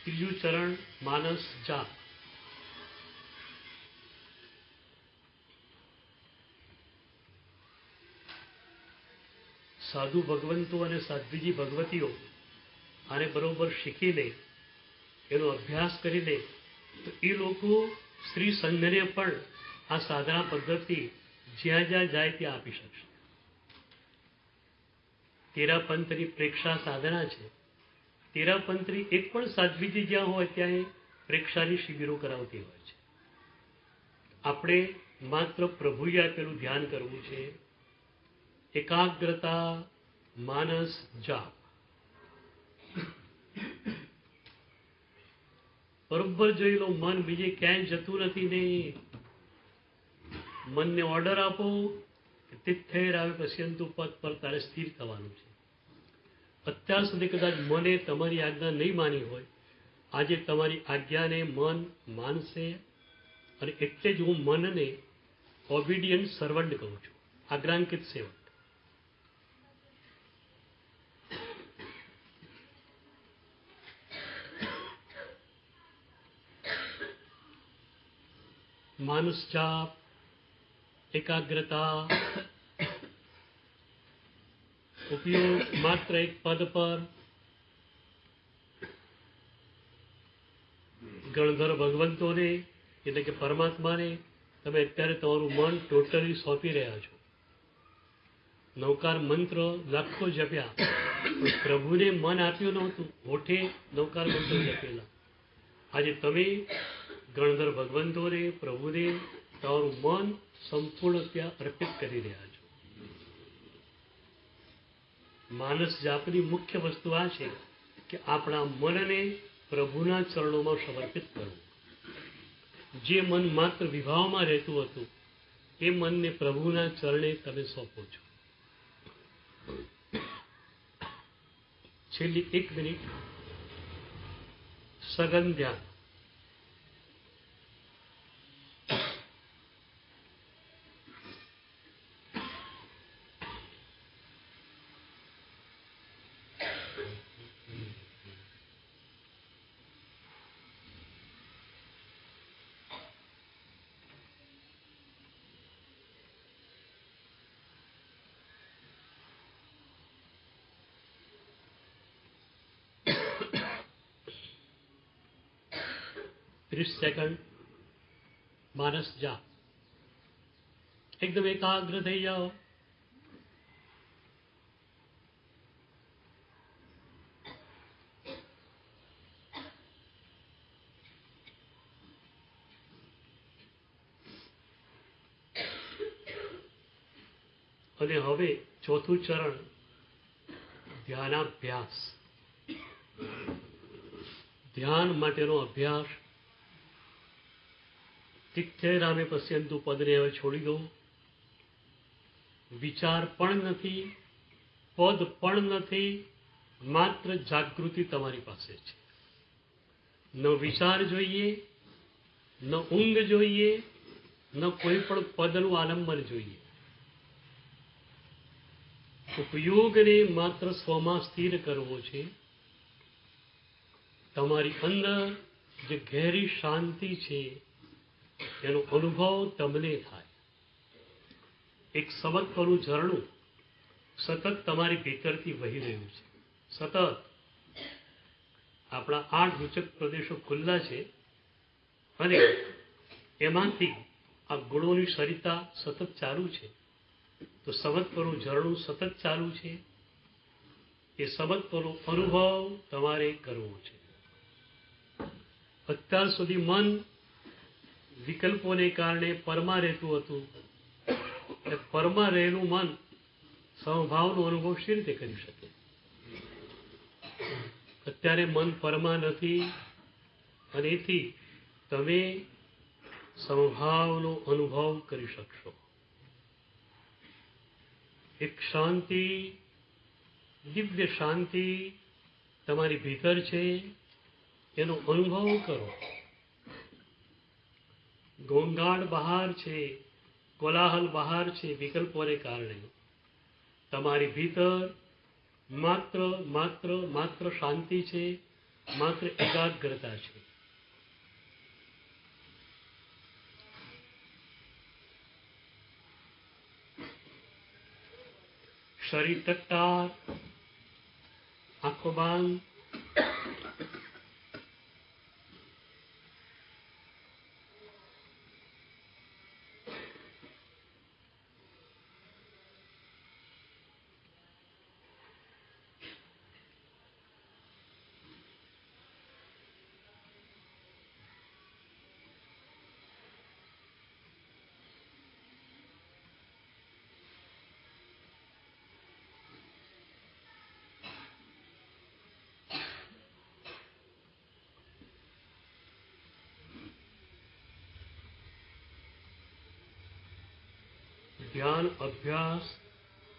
ત્રીજું ચરણ માનસ જાપ. સાધુ ભગવંતો અને સાધ્વીજી ભગવતીઓ આને બરોબર શીખી લે, એનો અભ્યાસ કરી લે તો એ લોકો શ્રી સંઘને પણ આ સાધના પદ્ધતિ જ્યાં જ્યાં જાય ત્યાં આપી શકશે. તેરાપંથની પ્રેક્ષા સાધના છે. તેરાપંથની એક પણ સાધ્વીજી જ્યાં હોય ત્યાં પ્રેક્ષાની શિબિરો કરાવતી હોય છે. આપણે માત્ર પ્રભુએ આપેલું ધ્યાન કરવું છે. એકાગ્રતા, માનસ જાપ. બરોબર જોઈ લો, મન બીજે ક્યાંય જતું નથી. ને મનને ઓર્ડર આપો કે તિથૈરામે પશ્યંતુ પદ પર તારે સ્થિર થવાનું છે. અત્યાર સુધી કદાચ મને તમારી આજ્ઞા નહીં માની હોય, આજે તમારી આજ્ઞાને મન માનશે અને એટલે જ હું મનને ઓબિડિયન્ટ સર્વન્ટ કહું છું, આજ્ઞાંકિત સેવક. માનસ જાપ, એકાગ્રતા, ઉપયોગ માત્ર એક પદ પર. ગણધર ભગવંતોને એટલે કે પરમાત્માને તમે અત્યારે તમારું મન ટોટલી સોંપી રહ્યા છો. નવકાર મંત્ર લાખો જપ્યા, પણ પ્રભુને મન આપ્યું નહોતું. હોઠે નવકાર મંત્ર જપેલા. આજે તમે ગણધર ભગવંતોને, પ્રભુને તમારું મન સંપૂર્ણ ત્યાં અર્પિત કરી રહ્યા છો. માનસ જાપની મુખ્ય વસ્તુ આ છે કે આપણા મનને પ્રભુના ચરણોમાં સમર્પિત કરવું. જે મન માત્ર વિભાવમાં રહેતું હતું એ મનને પ્રભુના ચરણે તમે સોંપો છો. છેલ્લી 1 મિનિટ સઘન ધ્યાન. સેકન્ડ માનસ જાપ. એકદમ એકાગ્ર થઈ જાઓ. અને હવે ચોથું ચરણ ધ્યાનાભ્યાસ. ધ્યાન માટેનો અભ્યાસ. તિથ્યરામે પશ્યંતુ પદને હવે છોડી દો. વિચાર પણ નથી, પદ પણ નથી, માત્ર જાગૃતિ તમારી પાસે છે. ન વિચાર જોઈએ, ન ઊંઘ જોઈએ, ન કોઈ પણ પદનું આલંબન જોઈએ. ઉપયોગને માત્ર સ્વમાં સ્થિર કરવો છે. તમારી અંદર જે ગહેરી શાંતિ છે એનો અનુભવ તમને થાય. એક સમત્વનું ઝરણું સતત તમારી ભીતરથી વહી રહ્યું છે. સતત આપણા 8 રૂચક પ્રદેશો ખુલ્લા છે અને એમાંથી આ ગુણોની સરિતા સતત ચાલુ છે. તો સમત્વનું ઝરણું સતત ચાલુ છે. એ સમત્વનો અનુભવ તમારે કરવો છે. અત્યાર સુધી મન વિકલ્પોને કારણે પરમાં રહેતું હતું. પરમાં રહેલું મન સમભાવનો અનુભવ શી રીતે કરી શકે? અત્યારે મન પરમાં નથી અને એથી તમે સમભાવનો અનુભવ કરી શકશો. એક શાંતિ, દિવ્ય શાંતિ તમારી ભીતર છે, એનો અનુભવ કરો. ઘોંઘાટ બહાર છે, કોલાહલ બહાર છે વિકલ્પોને કારણે. તમારી ભીતર માત્ર માત્ર માત્ર શાંતિ છે, માત્ર એકાગ્રતા છે. શરીર ટટ્ટાર, આંખો બંધ. ધ્યાન અભ્યાસ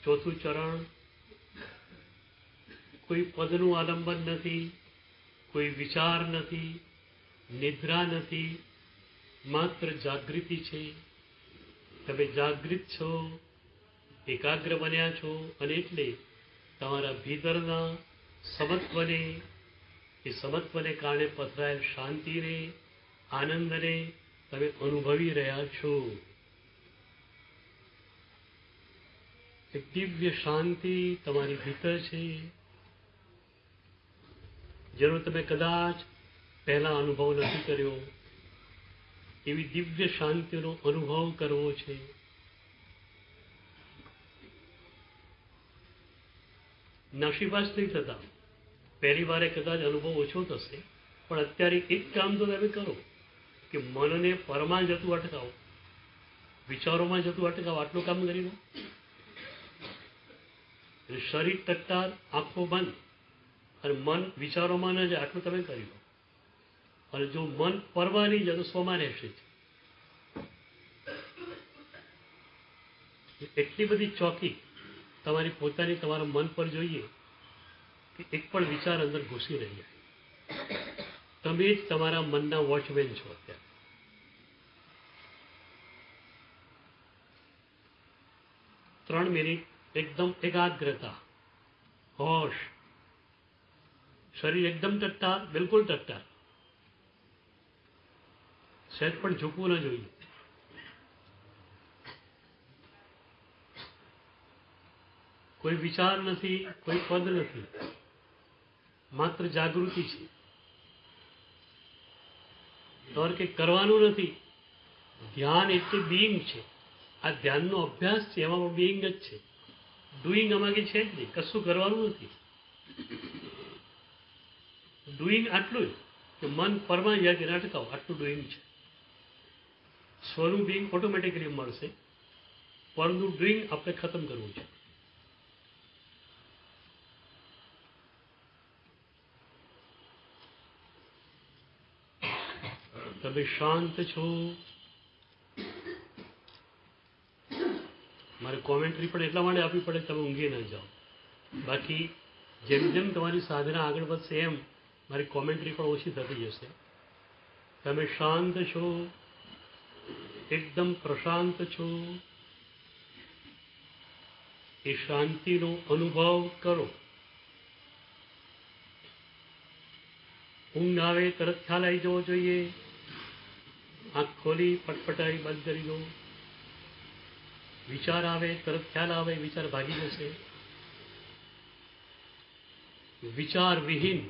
ચોથું ચરણ. કોઈ પદનું આલંબન નથી, કોઈ વિચાર નથી, નિદ્રા નથી, માત્ર જાગૃતિ છે. તમે જાગૃત છો, એકાગ્ર બન્યા છો અને એટલે તમારા ભીતરના સમત્વને, એ સમત્વને કારણે પથરાયેલ શાંતિને, આનંદને તમે અનુભવી રહ્યા છો. એક દિવ્ય શાંતિ તમારી ભીતર છે, જેનો તમે કદાચ પહેલા અનુભવ નથી કર્યો. એવી દિવ્ય શાંતિનો અનુભવ કરવો છે. નશીબાશ નહીં થતા. પહેલી વારે કદાચ અનુભવ ઓછો થશે, પણ અત્યારે એક કામ તો તમે કરો કે મનને પરમાં જતું અટકાવો, વિચારોમાં જતું અટકાવો. આટલું કામ કરી લો. શરીર ટટ્ટાર, આંખો બંધ અને મન વિચારોમાં ન જાય, આટલું તમે કરી લો. અને જો મન પરવા નહીં જાય તો સ્વમાં રહેશે. એટલી બધી ચોકી તમારી પોતાની તમારા મન પર જોઈએ કે એક પણ વિચાર અંદર ઘૂસી રહી જાય. તમે જ તમારા મનના વોચમેન છો. અત્યારે ત્રણ મિનિટ એકદમ એકાગ્રતા, હોશ. શરીર એકદમ ટટ્ટાર, બિલકુલ ટટ્ટાર. સહેજ પણ ઝૂકવું ન જોઈએ. કોઈ વિચાર નથી, કોઈ પદ નથી, માત્ર જાગૃતિ છે. તમારે કંઈ કરવાનું નથી. ધ્યાન એટલે બીઇંગ છે. આ ધ્યાનનો અભ્યાસ છે, એમાં પણ બિઈંગ જ છે. ડુઈંગ આમાં કંઈ છે જ નહીં, કશું કરવાનું નથી. ડુઈંગ આટલું જ કે મન પરમાં જાય તેને અટકાવો, આટલું ડુઈંગ છે. સ્વનું બિઈંગ ઓટોમેટિકલી મળશે, પરંતુ ડુઈંગ આપણે ખતમ કરવું છે. તમે શાંત છો. મારે કોમેન્ટ્રી પણ એટલા માટે આપવી પડે તમે ઊંઘી ન જાઓ. બાકી જેમ જેમ તમારી સાધના આગળ વધશે એમ મારી કોમેન્ટ્રી પણ ઓછી થતી જશે. તમે શાંત છો, એકદમ પ્રશાંત છો. એ શાંતિનો અનુભવ કરો. ઊંઘ આવે તરત ખ્યાલ આવી જવો જોઈએ. આંખ ખોલી પટપટાવી બંધ કરી દો. વિચાર આવે તરત ખ્યાલ આવે, વિચાર ભાગી જશે. વિચાર વિહીન,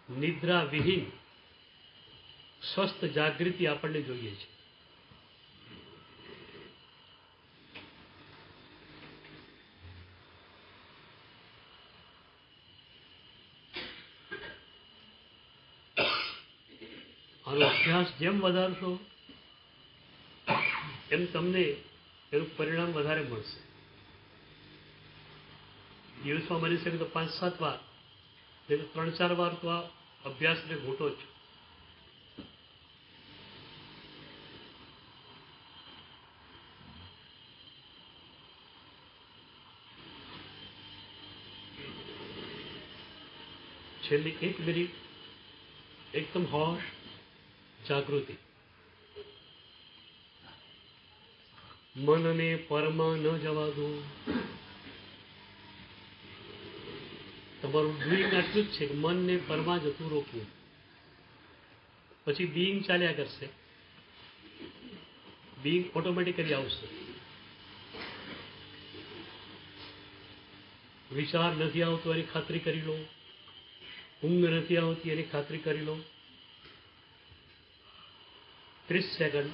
નિદ્રા વિહીન સ્વસ્થ જાગૃતિ આપણને જોઈએ છે. આનો અભ્યાસ જેમ વધારશો એમ તમને એનું પરિણામ વધારે મળશે. દિવસમાં બની શકે તો 5-7 વાર, 3-4 વાર તો આ અભ્યાસને ઘૂંટો જ. છેલ્લી 1 મિનિટ એકદમ હોશ, જાગૃતિ. મનને પરમાં ન જવા દો. તમારું ડુઈંગ આટલું જ છે કે મનને પરમાં જતું રોકવું. પછી બિઈંગ ચાલ્યા કરશે, બિઈંગ ઓટોમેટિકલી આવશે. વિચાર નથી આવતો એની ખાતરી કરી લો. ઊંઘ નથી આવતી એની ખાતરી કરી લો. 30 સેકન્ડ.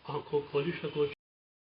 આંખો ખોલી શકો છો.